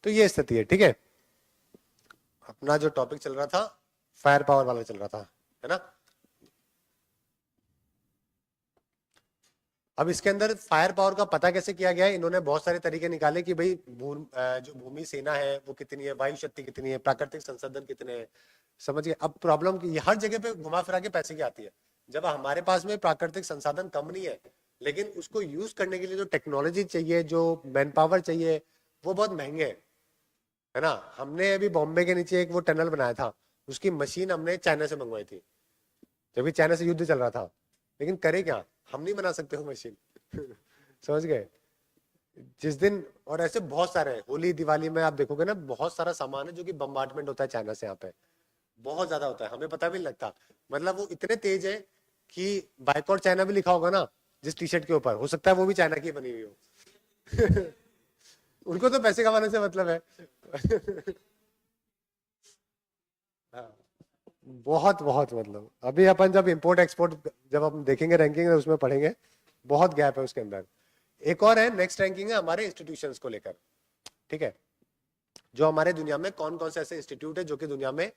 तो ये स्थिति है। ठीक है, अपना जो टॉपिक चल रहा था फायर पावर वाला चल रहा था, है ना। अब इसके अंदर फायर पावर का पता कैसे किया गया है, इन्होंने बहुत सारे तरीके निकाले कि भाई जो भूमि सेना है वो कितनी है, वायु शक्ति कितनी है, प्राकृतिक संसाधन कितने हैं, समझ गए। अब प्रॉब्लम की हर जगह पे घुमा फिरा के पैसे की आती है। जब हमारे पास में प्राकृतिक संसाधन कम नहीं है, लेकिन उसको यूज करने के लिए जो टेक्नोलॉजी चाहिए, जो मैन पावर चाहिए, वो बहुत महंगे है ना। हमने अभी बॉम्बे के नीचे एक वो टनल बनाया था, उसकी मशीन हमने चाइना से मंगवाई थी, जबकि चाइना से युद्ध चल रहा था। लेकिन करे क्या, हम नहीं बना सकते हो मशीन। समझ गए। जिस दिन, और ऐसे बहुत सारे हैं, होली दिवाली में आप देखोगे ना, बहुत सारा सामान है जो कि बम्बार्टमेंट होता है चाइना से यहाँ पे, बहुत ज्यादा होता है, हमें पता भी नहीं लगता। मतलब वो इतने तेज है कि बाइकआउट चाइना भी लिखा होगा ना जिस टी शर्ट के ऊपर, हो सकता है वो भी चाइना की बनी हुई हो। उनको तो पैसे कमाने से मतलब है। हाँ, बहुत बहुत मतलब अभी अपन जब इंपोर्ट एक्सपोर्ट जब हम देखेंगे रैंकिंग उसमें पढ़ेंगे, बहुत गैप है उसके अंदर। एक और है, नेक्स्ट रैंकिंग है हमारे इंस्टीट्यूशंस को लेकर। ठीक है, जो हमारे दुनिया में कौन कौन से ऐसे इंस्टीट्यूट है जो कि दुनिया में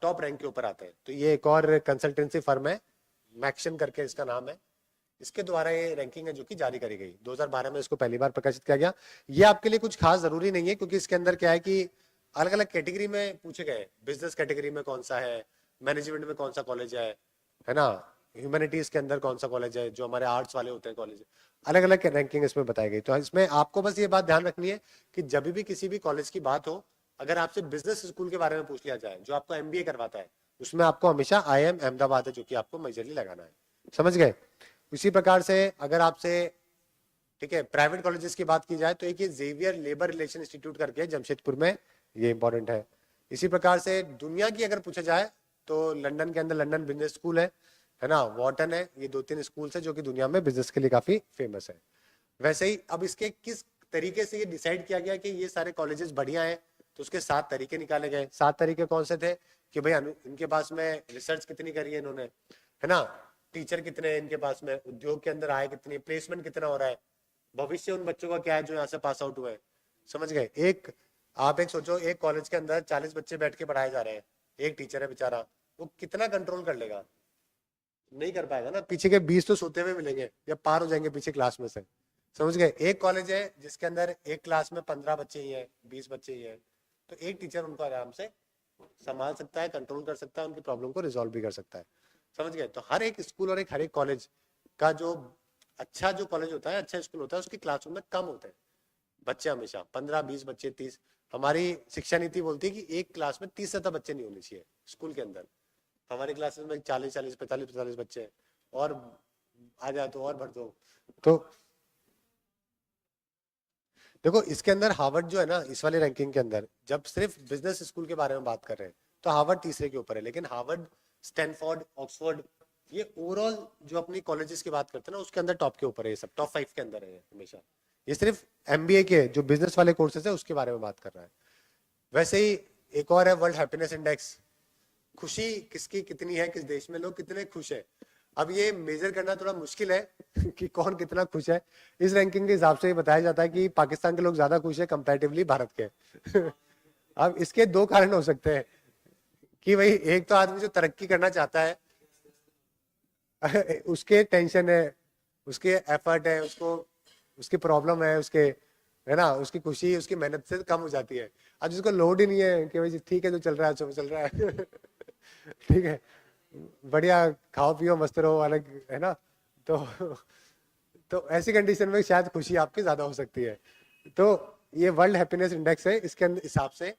टॉप रैंक के ऊपर आते हैं। तो ये एक और कंसल्टेंसी फर्म है, मैक्शन करके इसका नाम है। इसके द्वारा ये रैंकिंग है जो कि जारी करी गई 2012 में, इसको पहली बार प्रकाशित किया गया। ये आपके लिए कुछ खास जरूरी नहीं है, क्योंकि इसके अंदर क्या है कि अलग अलग कैटेगरी में पूछे गए। बिजनेस कैटेगरी में कौन सा है, मैनेजमेंट में कौन सा कॉलेज है ना, ह्यूमैनिटीज के अंदर कौन सा कॉलेज है, जो हमारे आर्ट्स वाले होते हैं कॉलेज, अलग अलग रैंकिंग इसमें बताई गई। तो इसमें आपको बस ये बात ध्यान रखनी है कि जब भी किसी भी कॉलेज की बात हो, अगर आपसे बिजनेस स्कूल के बारे में पूछ लिया जाए जो आपको एमबीए करवाता है, उसमें आपको हमेशा आईआईएम अहमदाबाद है जो कि आपको मेजरली लगाना है। समझ गए। इसी प्रकार से अगर आपसे, ठीक है, प्राइवेट कॉलेजेस की बात की जाए तो एक ये जेवियर लेबर रिलेशन इंस्टीट्यूट करके जमशेदपुर में, ये इंपॉर्टेंट है। इसी प्रकार से दुनिया की अगर पूछा जाए तो लंदन के अंदर लंदन बिजनेस स्कूल है ना, वॉर्टन है, ये 2-3 स्कूल्स है जो कि दुनिया में बिजनेस के लिए काफी फेमस है। वैसे ही अब इसके किस तरीके से ये डिसाइड किया गया कि ये सारे कॉलेजेस बढ़िया हैं, तो उसके 7 तरीके निकाले गए। 7 तरीके कौन से थे कि भाई इनके पास में रिसर्च कितनी करी है इन्होंने, है ना, टीचर कितने हैं इनके पास में, उद्योग के अंदर आए कितनी, प्लेसमेंट कितना हो रहा है, भविष्य उन बच्चों का क्या है जो यहाँ से पास आउट हुए। समझ गए। आप एक सोचो, एक कॉलेज के अंदर 40 बच्चे बैठ के पढ़ाए जा रहे हैं, एक टीचर है बेचारा, वो कितना कंट्रोल कर लेगा, नहीं कर पाएगा ना। पीछे के 20 तो सोते हुए मिलेंगे या पार हो जाएंगे पीछे क्लास में से। समझ गए। एक कॉलेज है जिसके अंदर एक क्लास में 15 बच्चे ही है, 20 बच्चे ही है, तो एक टीचर उनको आराम से संभाल सकता है, कंट्रोल कर सकता है, उनकी प्रॉब्लम को रिजॉल्व भी कर सकता है। समझ गए। तो हर एक स्कूल और हर एक कॉलेज का जो अच्छा जो कॉलेज होता है, अच्छा स्कूल होता है, उसकी क्लासरूम में कम होते हैं बच्चे, हमेशा 15-20 बच्चे, 30। हमारी शिक्षा नीति बोलती है कि एक क्लास में 30 से ज्यादा बच्चे नहीं होने चाहिए स्कूल के अंदर। हमारी क्लासेस में 40-40, 45-45 बच्चे हैं, और आ जाए तो और भर दो। तो देखो इसके अंदर हार्वर्ड जो है ना, इस वाले रैंकिंग के अंदर जब सिर्फ बिजनेस स्कूल के बारे में बात कर रहे हैं तो हार्वर्ड तीसरे के ऊपर है। लेकिन हार्वर्ड, स्टैनफोर्ड, ऑक्सफोर्ड, ये ओवरऑल जो अपनी कॉलेजेस की बात करते हैं ना, उसके अंदर टॉप के ऊपर है, ये सब टॉप 5 के अंदर है हमेशा। ये सिर्फ एमबीए के जो बिजनेस वाले कोर्सेज है उसके बारे में बात कर रहा है। वैसे ही एक और है वर्ल्ड हैप्पीनेस इंडेक्स, खुशी किसकी कितनी है, किस देश में लोग कितने खुश है। अब ये मेजर करना थोड़ा मुश्किल है कि कौन कितना खुश है। इस रैंकिंग के हिसाब से ये बताया जाता है कि पाकिस्तान के लोग ज्यादा खुश है कंपैरेटिवली भारत के। अब इसके 2 कारण हो सकते हैं कि भाई एक तो आदमी जो तरक्की करना चाहता है उसके टेंशन है, उसके एफर्ट है, उसको उसकी प्रॉब्लम है, उसके, है ना, उसकी खुशी उसकी मेहनत से कम हो जाती है। अब जिसको लोड ही नहीं है कि भाई ठीक है जो चल रहा है जो चल रहा है, ठीक है, बढ़िया खाओ पियो मस्त रहो अलग, है ना, तो ऐसी कंडीशन में शायद खुशी आपकी ज्यादा हो सकती है। तो ये वर्ल्ड हैप्पीनेस इंडेक्स है, इसके हिसाब से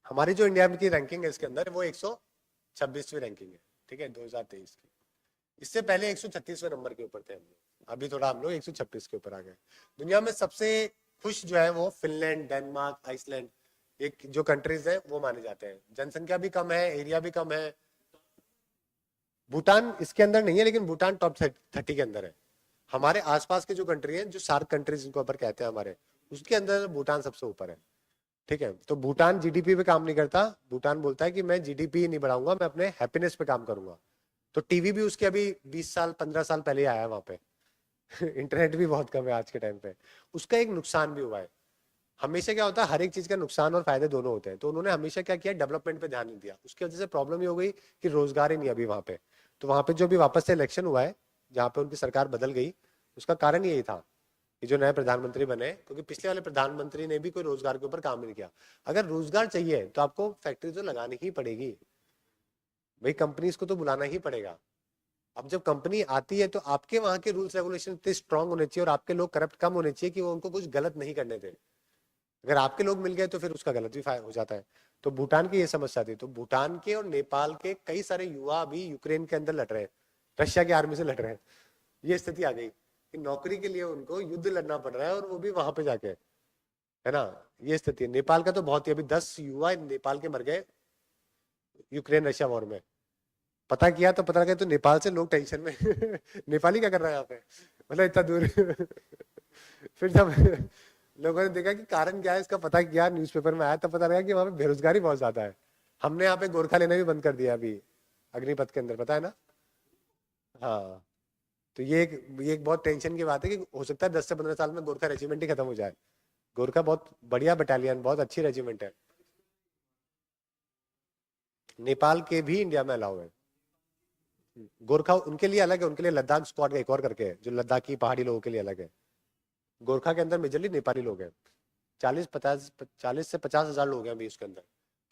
हमारी जो इंडिया की रैंकिंग है इसके अंदर वो 126वीं रैंकिंग है। ठीक है, 2023 की। इससे पहले 136वें नंबर के ऊपर थे हम लोग, अभी थोड़ा हम लोग 126 के ऊपर आ गए। दुनिया में सबसे खुश जो है वो फिनलैंड, डेनमार्क, आइसलैंड, एक जो कंट्रीज है वो माने जाते हैं। जनसंख्या भी कम है, एरिया भी कम है। भूटान इसके अंदर नहीं है, लेकिन भूटान टॉप 30 के अंदर है। हमारे आसपास के जो कंट्री है, जो सार्क कंट्रीज जिनको ऊपर कहते हैं हमारे, उसके अंदर भूटान सबसे ऊपर है। ठीक है, तो भूटान जीडीपी पे काम नहीं करता, भूटान बोलता है कि मैं जीडीपी नहीं बढ़ाऊंगा, मैं अपने हैप्पीनेस पे काम करूंगा। तो टीवी भी उसके अभी 20 साल 15 साल पहले आया है वहां पे। इंटरनेट भी बहुत कम है आज के टाइम पे। उसका एक नुकसान भी हुआ है। हमेशा क्या होता है, हर एक चीज का नुकसान और फायदे दोनों होते हैं। तो उन्होंने हमेशा क्या किया, डेवलपमेंट पे ध्यान नहीं दिया। उसकी वजह से प्रॉब्लम ये हो गई कि रोजगार ही नहीं अभी वहां पे। तो वहां पे जो भी वापस से इलेक्शन हुआ है, जहाँ पे उनकी सरकार बदल गई, उसका कारण यही था ये जो नए प्रधानमंत्री बने, क्योंकि पिछले वाले प्रधानमंत्री ने भी कोई रोजगार के ऊपर काम नहीं किया। अगर रोजगार चाहिए तो आपको फैक्ट्री तो लगानी ही पड़ेगी भाई, कंपनीज को तो बुलाना ही पड़ेगा। अब जब कंपनी आती है तो आपके वहां के रूल्स रेगुलेशन इतने स्ट्रांग होने चाहिए और आपके लोग करप्ट कम होने चाहिए कि वो उनको कुछ गलत नहीं करने दे। अगर आपके लोग मिल गए तो फिर उसका गलत भी हो जाता है। तो भूटान की ये समस्या थी। तो भूटान के और नेपाल के कई सारे युवा अभी यूक्रेन के अंदर लड़ रहे हैं, रशिया की आर्मी से लड़ रहे हैं। ये स्थिति आ गई कि नौकरी के लिए उनको युद्ध लड़ना पड़ रहा है, और वो भी वहां पे जाके, है ना। ये स्थिति है। नेपाल का तो बहुत ही, अभी 10 युवा नेपाल के मर गए यूक्रेन रशिया वॉर में। पता किया तो पता लगा तो नेपाल से लोग टेंशन में नेपाली क्या कर रहा है यहाँ पे, मतलब इतना दूर फिर जब लोगों ने देखा कि कारण क्या है इसका, पता किया, न्यूज़पेपर में आया, तब पता लगा कि वहां पे बेरोजगारी बहुत ज्यादा है। हमने यहाँ पे गोरखा लेना भी बंद कर दिया अभी अग्निपथ के अंदर, पता है ना। हाँ, तो ये एक बहुत टेंशन की बात है कि हो सकता है 10 से 15 साल में गोरखा रेजिमेंट ही खत्म हो जाए। गोरखा बहुत बढ़िया बटालियन, बहुत अच्छी रेजिमेंट है। नेपाल के भी इंडिया में अलाउ है। गोरखा उनके लिए अलग है, उनके लिए लद्दाख स्क्वाड का एक और करके है, जो लद्दाखी पहाड़ी लोगों के लिए अलग है। गोरखा के अंदर मेजरली नेपाली लोग हैं। 40 से 50 हजार लोग हैं अभी उसके अंदर।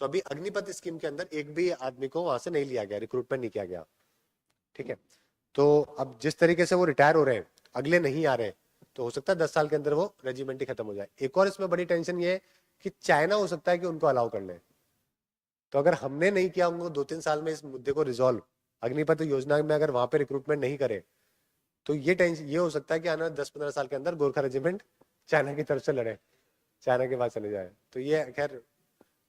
तो अभी अग्निपथ स्कीम के अंदर एक भी आदमी को वहां से नहीं लिया गया, रिक्रूटमेंट नहीं किया गया। ठीक है। तो अब जिस तरीके से वो रिटायर हो रहे हैं, अगले नहीं आ रहे, तो हो सकता है 10 साल के अंदर वो रेजिमेंट ही खत्म हो जाए। एक और इसमें बड़ी टेंशन ये है कि चाइना हो सकता है कि उनको अलाउ कर ले। तो अगर हमने नहीं किया उनको 2-3 साल में इस मुद्दे को रिजॉल्व, अग्निपथ योजना में अगर वहां पे रिक्रूटमेंट नहीं करे, तो ये टेंशन ये हो सकता है कि आने वाले 10-15 साल के अंदर गोरखा रेजिमेंट चाइना की तरफ से लड़े, चाइना के पास चले जाए। तो ये खैर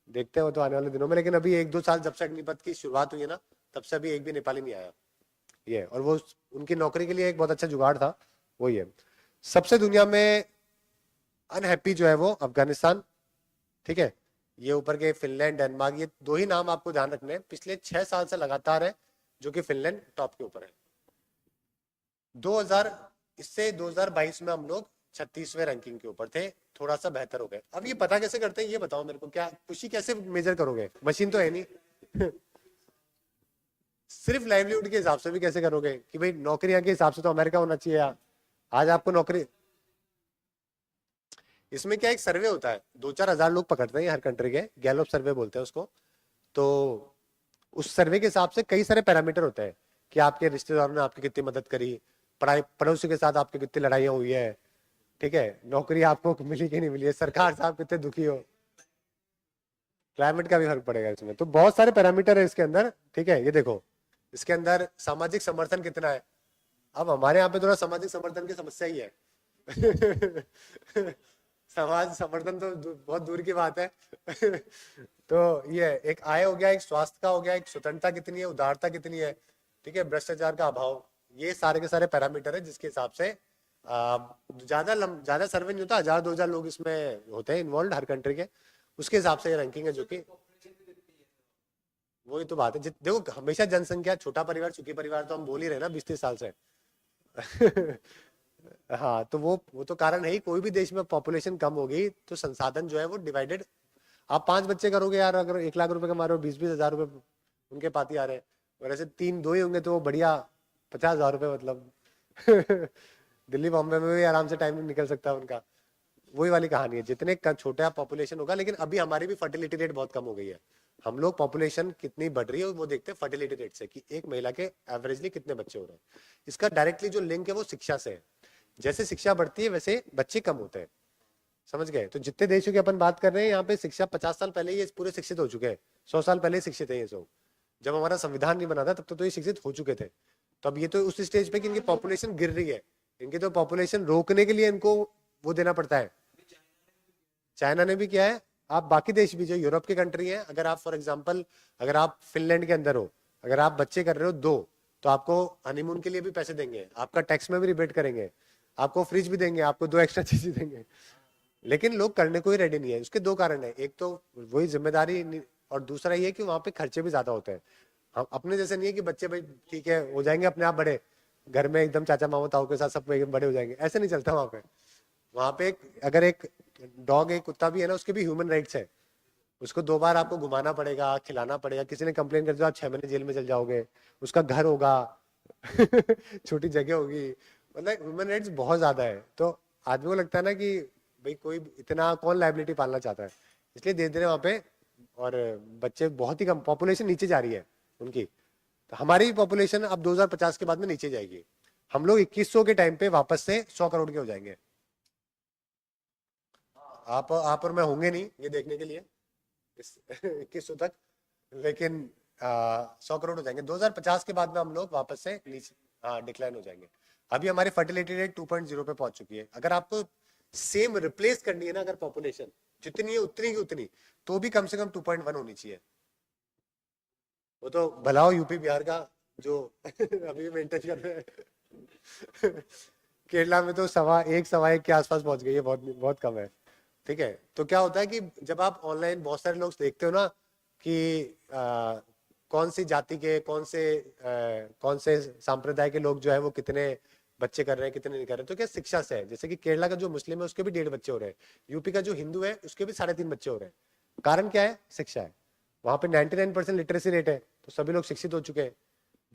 देखते हैं वो तो आने वाले दिनों में। लेकिन अभी 1-2 साल जब से अग्निपथ की शुरुआत हुई है ना, तब से अभी एक भी नेपाली नहीं आया ये। और वो उनकी नौकरी के लिए एक बहुत अच्छा जुगाड़ था, वो ये। सबसे दुनिया में अनहैप्पी जो है वो अफगानिस्तान, ठीक है। ये ऊपर के फिनलैंड, डेनमार्क, ये दो ही नाम आपको ध्यान रखने हैं। पिछले 6 साल से लगातार है, जो कि फिनलैंड टॉप के ऊपर है। 2000 इससे 2022 में हम लोग 36वें रैंकिंग के ऊपर थे, थोड़ा सा बेहतर हो गए। अब ये पता कैसे करते हैं ये बताओ मेरे को, क्या खुशी कैसे मेजर करोगे, मशीन तो है नहीं सिर्फ लाइवलीहुड के हिसाब से भी कैसे करोगे कि भाई नौकरियां के हिसाब से तो अमेरिका होना चाहिए यार। आज आपको नौकरी, इसमें क्या एक सर्वे होता है, 2-4 हजार लोग पकड़ते हैं हर कंट्री के, गैलोप सर्वे बोलते हैं उसको। तो उस सर्वे के हिसाब से कई सारे पैरामीटर होते हैं कि आपके रिश्तेदारों ने आपकी कितनी मदद करी, पढ़ाई, पड़ोसी के साथ आपकी कितनी लड़ाइयाँ हुई है, ठीक है, नौकरी आपको मिली कि नहीं मिली है, सरकार से आप कितने दुखी हो, क्लाइमेट का भी फर्क पड़ेगा इसमें। तो बहुत सारे पैरामीटर है इसके अंदर, ठीक है। ये देखो इसके अंदर सामाजिक समर्थन कितना है। अब हमारे यहाँ पे थोड़ा सामाजिक समर्थन की समस्या ही है समाज समर्थन तो बहुत दूर की बात है तो ये एक आय हो गया, एक स्वास्थ्य का हो गया, एक स्वतंत्रता कितनी है, उदारता कितनी है, ठीक है, भ्रष्टाचार का अभाव। ये सारे के सारे पैरामीटर है जिसके हिसाब से ज्यादा सर्वे नहीं होता, 1000-2000 लोग इसमें होते हैं इन्वॉल्व हर कंट्री के, उसके हिसाब से ये रैंकिंग है। जो कि वही तो बात है, देखो हमेशा जनसंख्या, छोटा परिवार सुखी परिवार तो हम बोल ही रहे ना 20-30 साल से हाँ, तो वो तो कारण है ही। कोई भी देश में पॉपुलेशन कम होगी तो संसाधन जो है वो डिवाइडेड। आप 5 बच्चे करोगे यार, अगर 1 लाख रुपए कमा रहे हो, 20-20 हजार रुपए उनके पास ही आ रहे हैं, और ऐसे 3-2 ही होंगे तो वो बढ़िया 50 हजार रुपए, मतलब दिल्ली बॉम्बे में भी आराम से टाइम निकल सकता है उनका। वही वाली कहानी है, जितने छोटा पॉपुलेशन होगा। लेकिन अभी हमारी भी फर्टिलिटी रेट बहुत कम हो गई है। हम लोग पॉपुलेशन कितनी बढ़ रही है वो देखते हैं फर्टिलिटी रेट से, कि एक महिला के एवरेजली कितने बच्चे हो रहे हैं। इसका डायरेक्टली जो लिंक है वो शिक्षा से है। जैसे शिक्षा बढ़ती है वैसे बच्चे कम होते हैं, समझ गए। तो जितने देशों की अपन बात कर रहे हैं यहाँ पे शिक्षा 50 साल पहले ये पूरे शिक्षित हो चुके हैं, 100 साल पहले शिक्षित है ये सब। जब हमारा संविधान नहीं बना था तब तो ये शिक्षित हो चुके थे। तो अब ये तो उस स्टेज पे कि इनकी पॉपुलेशन गिर रही है, इनकी तो पॉपुलेशन रोकने के लिए इनको वो देना पड़ता है। चाइना ने भी किया है, आप बाकी देश भी जो यूरोप के कंट्री हैं, अगर आप फॉर एग्जांपल अगर आप फिनलैंड के अंदर हो, अगर आप बच्चे कर रहे हो 2, तो आपको हनीमून के लिए भी पैसे देंगे, आपका टैक्स में भी रिबेट करेंगे, आपको फ्रिज भी देंगे, आपको 2 एक्स्ट्रा चीजें देंगे। लेकिन लोग करने को ही रेडी नहीं है। उसके 2 कारण है, एक तो वही जिम्मेदारी, और दूसरा ये कि वहां पे खर्चे भी ज्यादा होते हैं। हम अपने जैसे नहीं है कि बच्चे भाई ठीक है हो जाएंगे अपने आप बड़े, घर में एकदम चाचा मामा ताऊ के साथ सब बड़े हो जाएंगे, ऐसे नहीं चलता वहां पे। वहां पे अगर एक डॉग, एक कुत्ता भी है ना, उसके भी ह्यूमन राइट्स है। उसको 2 बार आपको घुमाना पड़ेगा, खिलाना पड़ेगा, किसी ने कंप्लेन कर दिया आप 6 महीने जेल में चल जाओगे, उसका घर होगा छोटी जगह होगी, मतलब ह्यूमन राइट्स बहुत ज्यादा है। तो आदमी को लगता है ना कि भाई कोई इतना कौन लाइबिलिटी पालना चाहता है, इसलिए धीरे धीरे वहां पे और बच्चे बहुत ही कम, पॉपुलेशन नीचे जा रही है उनकी। तो हमारी पॉपुलेशन अब 2050 के बाद में नीचे जाएगी, हम लोग 2100 के टाइम पे वापस से 100 करोड़ के हो जाएंगे। आप और मैं होंगे नहीं ये देखने के लिए 2100 तक, लेकिन 100 करोड़ हो जाएंगे 2050 के बाद में, हम लोग वापस से नीचे डिक्लाइन हो जाएंगे। अभी हमारी फर्टिलिटी रेट 2.0 पे पहुंच चुकी है। अगर आपको सेम रिप्लेस करनी है ना, अगर पॉपुलेशन जितनी है उतनी की उतनी, तो भी कम से कम 2.1 होनी चाहिए। वो तो भला हो यूपी बिहार का जो अभी मेंटेन कर रहे हैं केरला में तो सवा एक के आसपास पहुंच गई है, बहुत बहुत कम है। ठीक है, तो क्या होता है कि जब आप ऑनलाइन बहुत सारे लोग देखते हो ना कि कौन सी जाति के कौन से संप्रदाय के लोग जो है वो कितने बच्चे कर रहे हैं कितने नहीं कर रहे, तो क्या शिक्षा से है। जैसे कि केरला का जो मुस्लिम है उसके भी 1.5 बच्चे हो रहे हैं, यूपी का जो हिंदू है उसके भी 3.5 बच्चे हो रहे हैं। कारण क्या है? शिक्षा है। वहां पे 99% लिटरेसी रेट है, तो सभी लोग शिक्षित हो चुके हैं।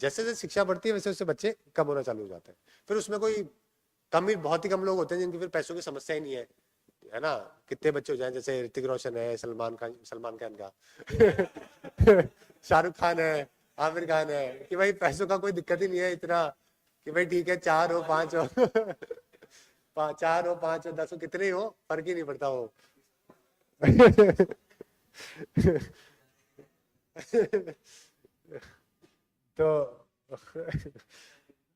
जैसे जैसे शिक्षा बढ़ती है वैसे वैसे बच्चे कम होना चालू हो जाते हैं। फिर उसमें कोई बहुत ही कम लोग होते हैं जिनकी फिर पैसों की समस्या ही नहीं है ना। कितने बच्चे हो जाए, जैसे ऋतिक रोशन है, सलमान खान का शाहरुख खान है, आमिर खान है, कि भाई पैसों का कोई दिक्कत ही नहीं है इतना, कि भाई ठीक है 4 हो 5 हो 4 हो 5 हो 10 हो कितने ही हो फर्क ही नहीं पड़ता वो तो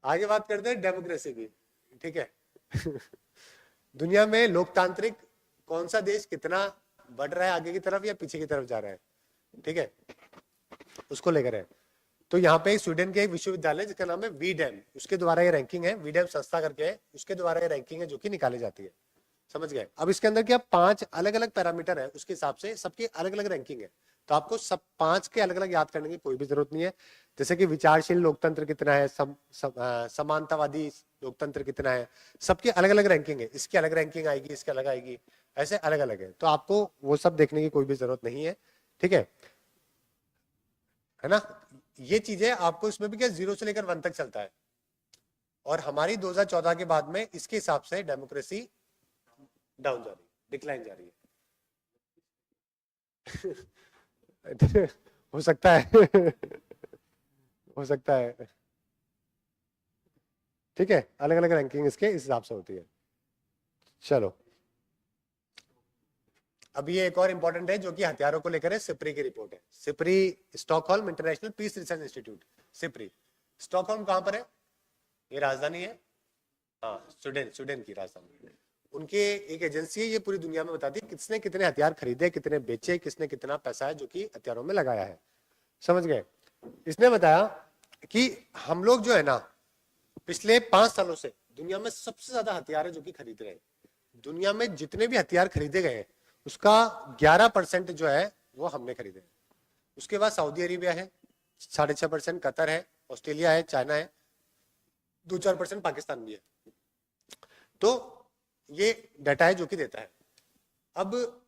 आगे बात करते हैं डेमोक्रेसी की। ठीक है दुनिया में लोकतांत्रिक कौन सा देश कितना बढ़ रहा है आगे की तरफ या पीछे की तरफ जा रहा है, ठीक है, उसको लेकर है। तो यहाँ पे स्वीडन के एक विश्वविद्यालय जिसका नाम है वीडेम, उसके द्वारा ये रैंकिंग है, वीडेम संस्था करके है, उसके द्वारा ये रैंकिंग है जो कि निकाली जाती है। समझ गए? अब इसके अंदर क्या 5 अलग अलग पैरामीटर है, उसके हिसाब से सबकी अलग अलग रैंकिंग है। तो आपको सब 5 के अलग अलग याद करने की कोई भी जरूरत नहीं है। जैसे कि विचारशील लोकतंत्र कितना है, समानतावादी लोकतंत्र कितना है, सबकी अलग अलग रैंकिंग है। इसकी अलग रैंकिंग आएगी, इसकी अलग आएगी, ऐसे अलग अलग है। तो आपको वो सब देखने की कोई भी जरूरत नहीं है। ठीक है ना। ये चीजें आपको इसमें भी क्या 0 से लेकर 1 तक चलता है। और हमारी 2014 के बाद में इसके हिसाब से डेमोक्रेसी डाउन जा रही है, डिक्लाइन जा रही है हो सकता है हो सकता है। ठीक है, अलग अलग रैंकिंग इसके इस हिसाब से होती है। चलो अब ये एक और इंपॉर्टेंट है जो कि हथियारों को लेकर है, सिप्री की रिपोर्ट है। SIPRI Stockholm International Peace Research Institute, SIPRI. Stockholm कहां पर है? ये राजधानी है, हाँ स्वीडन की राजधानी। उनके एक एजेंसी है, ये पूरी दुनिया में बताती है किसने कितने हथियार खरीदे, कितने बेचे, किसने कितना पैसा है जो कि हथियारों में लगाया है। समझ गए? इसने बताया कि हम लोग जो है ना पिछले 5 सालों से दुनिया में सबसे ज्यादा हथियार है जो कि खरीद रहे हैं। दुनिया में जितने भी हथियार खरीदे गए हैं उसका 11% जो है वो हमने खरीदे। उसके बाद सऊदी अरेबिया है 6.5%, कतर है, ऑस्ट्रेलिया है, चाइना है, 2-4% पाकिस्तान भी है। तो ये डाटा है जो कि देता है। अब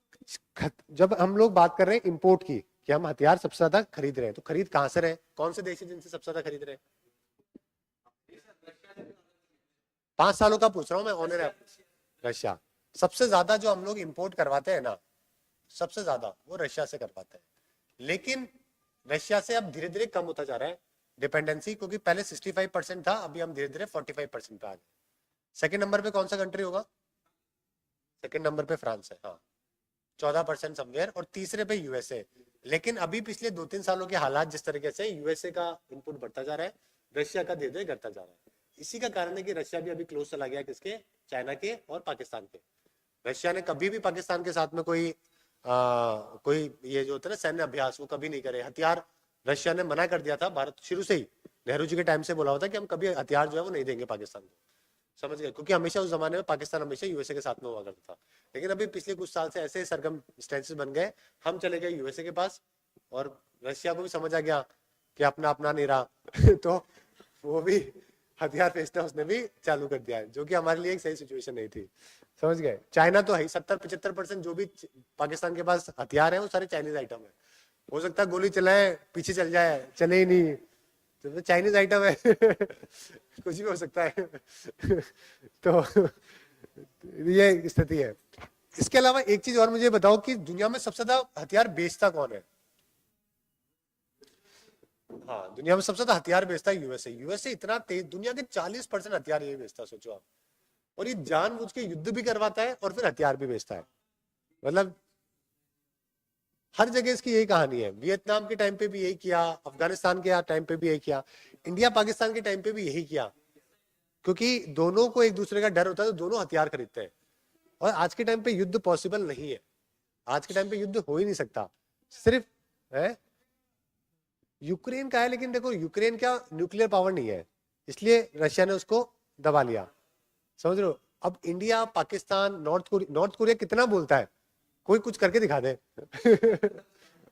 जब हम लोग बात कर रहे हैं इंपोर्ट की कि हम हथियार सबसे ज्यादा खरीद रहे हैं, तो खरीद कहां से रहे? कौन से देश है जिनसे सबसे ज्यादा खरीद रहे हैं? 5 सालों का पूछ रहा हूं मैं, ऑनर है रशिया। सबसे ज्यादा जो हम लोग इंपोर्ट करवाते हैं ना, सबसे ज्यादा वो रशिया से करवाते हैं। लेकिन रशिया से अब धीरे धीरे कम होता जा रहा है डिपेंडेंसी, क्योंकि पहले 65% था, अभी हम धीरे धीरे 45% पे आ गए। सेकंड नंबर पे कौन सा कंट्री होगा? सेकंड नंबर पे फ्रांस है, हाँ 14% समवेयर, और तीसरे पे यूएसए। लेकिन अभी पिछले 2-3 सालों के हालात जिस तरीके से, यूएसए का इनपुट बढ़ता जा रहा है, रशिया का धीरे धीरे घटता जा रहा है। इसी का कारण है कि रशिया भी अभी क्लोज चला गया किसके? चाइना के और पाकिस्तान के। रशिया ने कभी भी पाकिस्तान के साथ में कोई ये जो होता है ना सैन्य अभ्यास, वो कभी नहीं करे। हथियार रशिया ने मना कर दिया था, भारत शुरू से ही नेहरू जी के टाइम से बोला हुआ था कि हम कभी हथियार जो है वो नहीं देंगे पाकिस्तान को। समझ गए? क्योंकि हमेशा उस जमाने में पाकिस्तान हमेशा यूएसए के साथ में हुआ करता था। लेकिन अभी पिछले कुछ साल से ऐसे सरकमस्टेंसेस बन गए, हम चले गए यूएसए के पास, और रशिया को भी समझ आ गया कि अपना अपना नहीं रहा तो वो भी हथियार बेचना उसने भी चालू कर दिया है, जो कि हमारे लिए एक सही सिचुएशन नहीं थी। समझ गए? चाइना तो है 70-75% जो भी पाकिस्तान के पास हथियार है वो सारे चाइनीज आइटम है। हो सकता है गोली चलाए पीछे चल जाए, चले ही नहीं, तो चाइनीज आइटम है कुछ भी हो सकता है तो ये स्थिति है। इसके अलावा एक चीज और मुझे बताओ कि दुनिया में सबसे ज्यादा हथियार बेचता कौन है? हाँ, दुनिया में सबसे ज्यादा हथियार बेचता है यूएसए। यूएसए इतना तेज, दुनिया के 40% हथियार ये बेचता है, सोचो आप। और ये जानबूझ के युद्ध भी करवाता है और फिर हथियार भी बेचता है। मतलब हर जगह इसकी यही कहानी है। वियतनाम के टाइम पे भी यही किया, अफगानिस्तान के टाइम पे भी यही किया, इंडिया पाकिस्तान के टाइम पे भी यही किया, क्योंकि दोनों को एक दूसरे का डर होता है तो दोनों हथियार खरीदते हैं। और आज के टाइम पे युद्ध पॉसिबल नहीं है, आज के टाइम पे युद्ध हो ही नहीं सकता। सिर्फ है यूक्रेन का है, लेकिन देखो यूक्रेन का न्यूक्लियर पावर नहीं है, इसलिए रशिया ने उसको दबा लिया, समझ रहे हो। अब इंडिया, पाकिस्तान, नॉर्थ कोरिया कितना बोलता है, कोई कुछ करके दिखा दे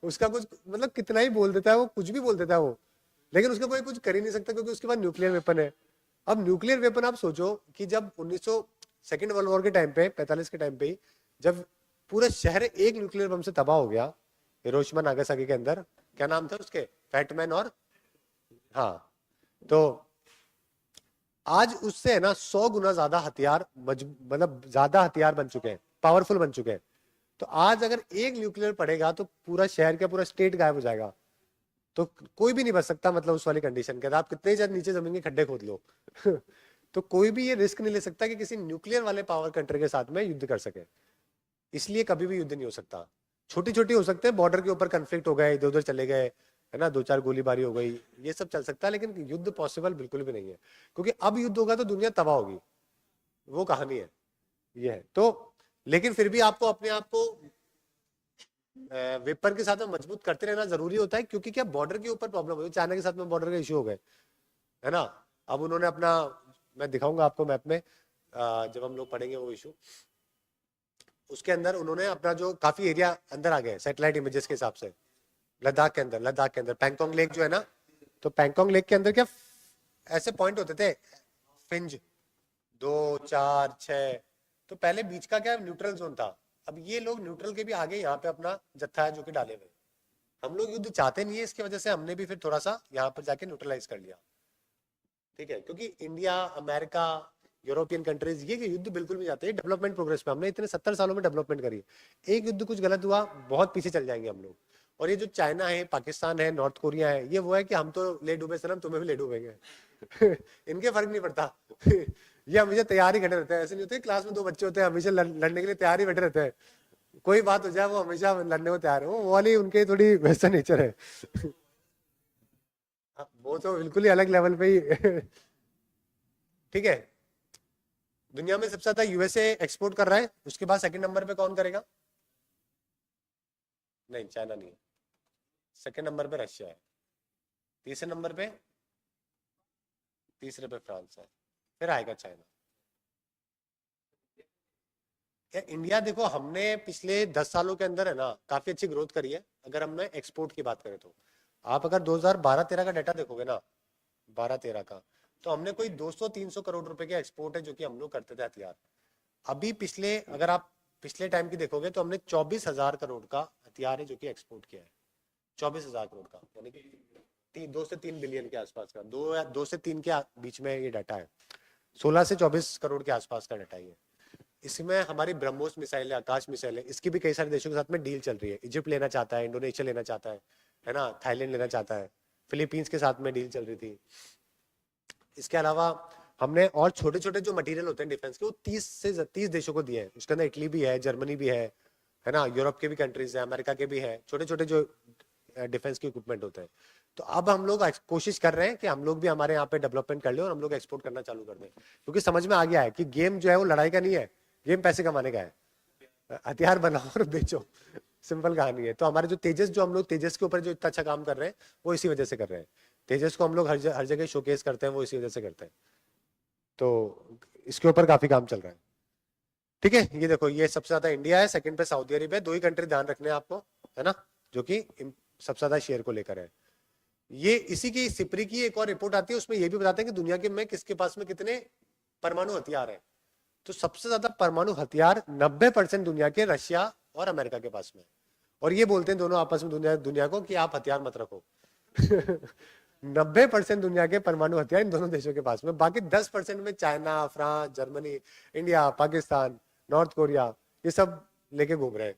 उसका कुछ मतलब कितना ही बोल देता है वो, कुछ भी बोल देता है वो, लेकिन उसका कोई कुछ कर ही नहीं सकता क्योंकि उसके पास न्यूक्लियर वेपन है। अब न्यूक्लियर वेपन आप सोचो कि जब 1900 सेकेंड वर्ल्ड वॉर के टाइम पे, 45 के टाइम पे ही, जब पूरा शहर एक न्यूक्लियर बम से तबाह हो गया, हिरोशिमा नागासाकी के अंदर, क्या नाम था उसके, फैटमैन और, हाँ, तो आज उससे है ना 100 गुना ज्यादा हथियार, मतलब ज्यादा हथियार बन चुके हैं, पावरफुल बन चुके हैं। तो आज अगर एक न्यूक्लियर पड़ेगा तो पूरा शहर का पूरा स्टेट गायब हो जाएगा, तो कोई भी नहीं बच सकता। मतलब उस वाली कंडीशन के, आप कितने ही नीचे जमीन के खड्डे खोद लो तो कोई भी ये रिस्क नहीं ले सकता कि किसी न्यूक्लियर वाले पावर कंट्री के साथ में युद्ध कर सके, इसलिए कभी भी युद्ध नहीं हो सकता। छोटी छोटी हो सकते हैं, बॉर्डर के ऊपर कन्फ्लिक्ट हो गए, इधर उधर चले गए, है ना, 2-4 गोलीबारी हो गई, ये सब चल सकता है, लेकिन युद्ध पॉसिबल बिल्कुल भी नहीं है, क्योंकि अब युद्ध होगा तो दुनिया तबाह होगी, वो कहानी है, ये है। तो लेकिन फिर भी आपको अपने आप को वेपन के साथ में मजबूत करते रहना जरूरी होता है, क्योंकि क्या बॉर्डर के ऊपर प्रॉब्लम हुई, चाइना के साथ में बॉर्डर का इश्यू हो गए, है ना। अब उन्होंने अपना, मैं दिखाऊंगा आपको मैप में, जब हम लोग पढ़ेंगे वो इशू, उसके अंदर उन्होंने अपना जो काफी एरिया अंदर आ गए सैटेलाइट इमेजेस के हिसाब से, लद्दाख के अंदर पैंगोंग लेक जो है ना, तो पैंगोंग लेक के अंदर क्या ऐसे पॉइंट होते थे, फिंज 2, 4, 6, तो पहले बीच का क्या न्यूट्रल जोन था। अब ये लोग न्यूट्रल के भी आगे यहाँ पे अपना जत्था है जो कि डाले हुए, हम लोग युद्ध चाहते नहीं है, इसकी वजह से हमने भी फिर थोड़ा सा यहाँ पर जाके न्यूट्रलाइज कर लिया, ठीक है, क्योंकि इंडिया, अमेरिका, यूरोपियन कंट्रीज ये युद्ध बिल्कुल भी जाते हैं डेवलपमेंट प्रोग्रेस पे, हमने इतने 70 सालों में डेवलपमेंट करी, एक युद्ध कुछ गलत हुआ बहुत पीछे चल जाएंगे हम लोग। और ये जो चाइना है, पाकिस्तान है, नॉर्थ कोरिया है, ये वो है कि हम तो ले डूबे सनम, तुम्हें भी ले डूबेंगे इनके फर्क नहीं पड़ता ये हमेशा तैयार ही खड़े रहते हैं, ऐसे नहीं होते क्लास में 2 बच्चे होते हैं हमेशा लड़ने के लिए तैयार ही बैठे रहते हैं, कोई बात हो जाए वो हमेशा लड़ने को तैयार है, वो वाली उनके थोड़ी वैसा नेचर है वो तो बिल्कुल ही अलग लेवल पे ही ठीक है। दुनिया में सबसे ज्यादा यूएसए एक्सपोर्ट कर रहा है, उसके बाद सेकंड नंबर पे कौन करेगा? नहीं, चाइना नहीं है, सेकंड नंबर पे रशिया है, तीसरे नंबर पे, तीसरे पे फ्रांस है, फिर आएगा चाइना। इंडिया देखो, हमने पिछले 10 सालों के अंदर है ना काफी अच्छी ग्रोथ करी है, अगर हमने एक्सपोर्ट की बात करें तो। आप अगर 2012-13 का डाटा देखोगे ना, 12-13 का, तो हमने कोई 200-300 करोड़ रुपए के एक्सपोर्ट है जो कि हम लोग करते थे हथियार। अभी पिछले, अगर आप पिछले टाइम की देखोगे तो हमने 24,000 करोड़ का हथियार है जो कि एक्सपोर्ट किया है, 24,000 करोड़ का, यानी कि 2 से 3 बिलियन के आसपास का, 2 से 3 के बीच में ये डाटा है, 16 से 24 करोड़ के आसपास का डाटा है। इसमें हमारी ब्रह्मोस मिसाइल है, आकाश मिसाइल है, इसकी भी कई सारे देशों के साथ में डील चल रही है, इजिप्ट लेना चाहता है, इंडोनेशिया लेना चाहता है ना, थाईलैंड लेना चाहता है, फिलीपींस के साथ में डील चल रही थी। इसके अलावा हमने और छोटे छोटे जो मटेरियल होते हैं डिफेंस के, वो 30 देशों को दिए हैं, उसके अंदर इटली भी है, जर्मनी भी है ना, यूरोप के भी कंट्रीज है, अमेरिका के भी है, छोटे छोटे जो डिफेंस के इक्विपमेंट होते हैं। तो अब हम लोग कोशिश कर रहे हैं कि हम लोग भी हमारे यहाँ पे डेवलपमेंट कर ले और हम लोग एक्सपोर्ट करना चालू कर दें, क्योंकि समझ में आ गया है कि गेम जो है वो लड़ाई का नहीं है, गेम पैसे कमाने का है, हथियार बनाओ और बेचो, सिंपल कहानी है। तो हमारे जो तेजस, जो हम लोग तेजस के ऊपर जो इतना अच्छा काम कर रहे हैं वो इसी वजह से कर रहे हैं, तेजस को हम लोग हर जगह शोकेस करते हैं, वो इसी वजह से करते हैं। तो इसके ऊपर काफी काम चल रहा है, ठीक है। ये देखो, ये सबसे ज्यादा इंडिया है, सेकंड पे सऊदी अरेबिया है, 2 ही कंट्री ध्यान रखने हैं आपको, है ना, जो कि सबसे ज्यादा शेयर को लेकर है। ये इसी की सिपरी की एक और रिपोर्ट आती है, उसमें ये भी बताते हैं कि दुनिया के में किसके पास में कितने परमाणु हथियार है। तो सबसे ज्यादा परमाणु हथियार 90% दुनिया के रशिया और अमेरिका के पास में, और ये बोलते हैं दोनों आपस में दुनिया को कि आप हथियार मत रखो 90% दुनिया के परमाणु हथियार इन दोनों देशों के पास में, बाकी 10% में China, France, Germany, India, Pakistan, north Korea, ये सब लेके घूम रहे हैं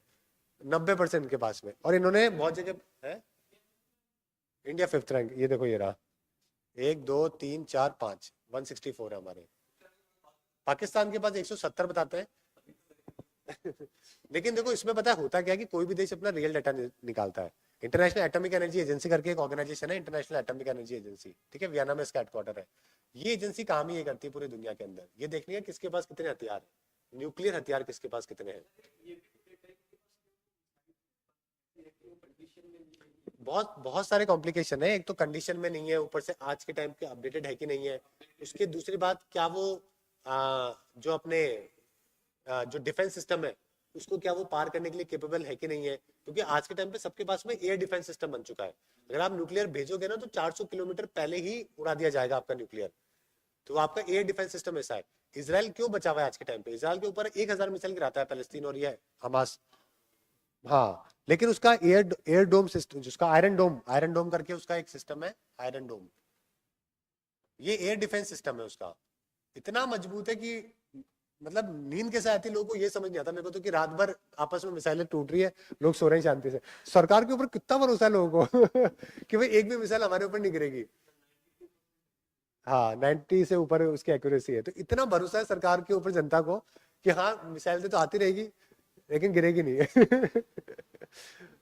90% के पास में। और इन्होंने बहुत जगह है। इंडिया 5th रैंक, ये देखो ये रहा, 1 2 3 4 5, 164 है हमारे। पाकिस्तान के पास 170 बताते हैं। लेकिन देखो इसमें पता है होता क्या है कि कोई भी देश अपना रियल डाटा निकालता है। इंटरनेशनल एटॉमिक एनर्जी एजेंसी करके एक ऑर्गेनाइजेशन है, इंटरनेशनल एटॉमिक एनर्जी एजेंसी, ठीक है, वियना में इसका हेडक्वार्टर है। ये एजेंसी काम ही ये करती है पूरी दुनिया के अंदर, ये देखनी है किसके पास कितने हथियार है, न्यूक्लियर हथियार किसके पास कितने हैं। बहुत बहुत सारे कॉम्प्लिकेशन है। एक तो कंडीशन में नहीं है, ऊपर से आज के टाइम पे अपडेटेड है कि नहीं है। उसकी दूसरी बात, क्या वो जो अपने जो डिफेंस सिस्टम है उसको क्या वो पार करने के लिए केपेबल है कि नहीं है, क्योंकि आज के टाइम पे सबके पास में एयर डिफेंस सिस्टम बन चुका है। अगर आप न्यूक्लियर भेजोगे ना तो 400 किलोमीटर पहले ही उड़ा दिया जाएगा आपका न्यूक्लियर। तो आपका एयर डिफेंस सिस्टम ऐसा है। इसराइल क्यों बचा हुआ है आज के टाइम पे? इसराइल के ऊपर 1000 मिसाइल गिराता है पैलेस्तीन और ये हमास। हाँ, लेकिन उसका एयर डोम सिस्टम, जिसका आयरन डोम करके उसका एक सिस्टम है, आयरन डोम, ये एयर डिफेंस सिस्टम है उसका। इतना मजबूत है कि मतलब नींद कैसे आती है लोगों को ये समझ नहीं आता मेरे को तो, कि रात भर आपस में मिसाइलें टूट रही है, लोग सो रहे हैं शांति से। सरकार के ऊपर कितना भरोसा है लोगों को कि भाई एक भी मिसाइल हमारे ऊपर नहीं गिरेगी। हाँ, 90 से ऊपर उसकी एक्यूरेसी है, तो इतना भरोसा है सरकार के ऊपर जनता को कि हाँ मिसाइल तो आती रहेगी लेकिन गिरेगी नहीं।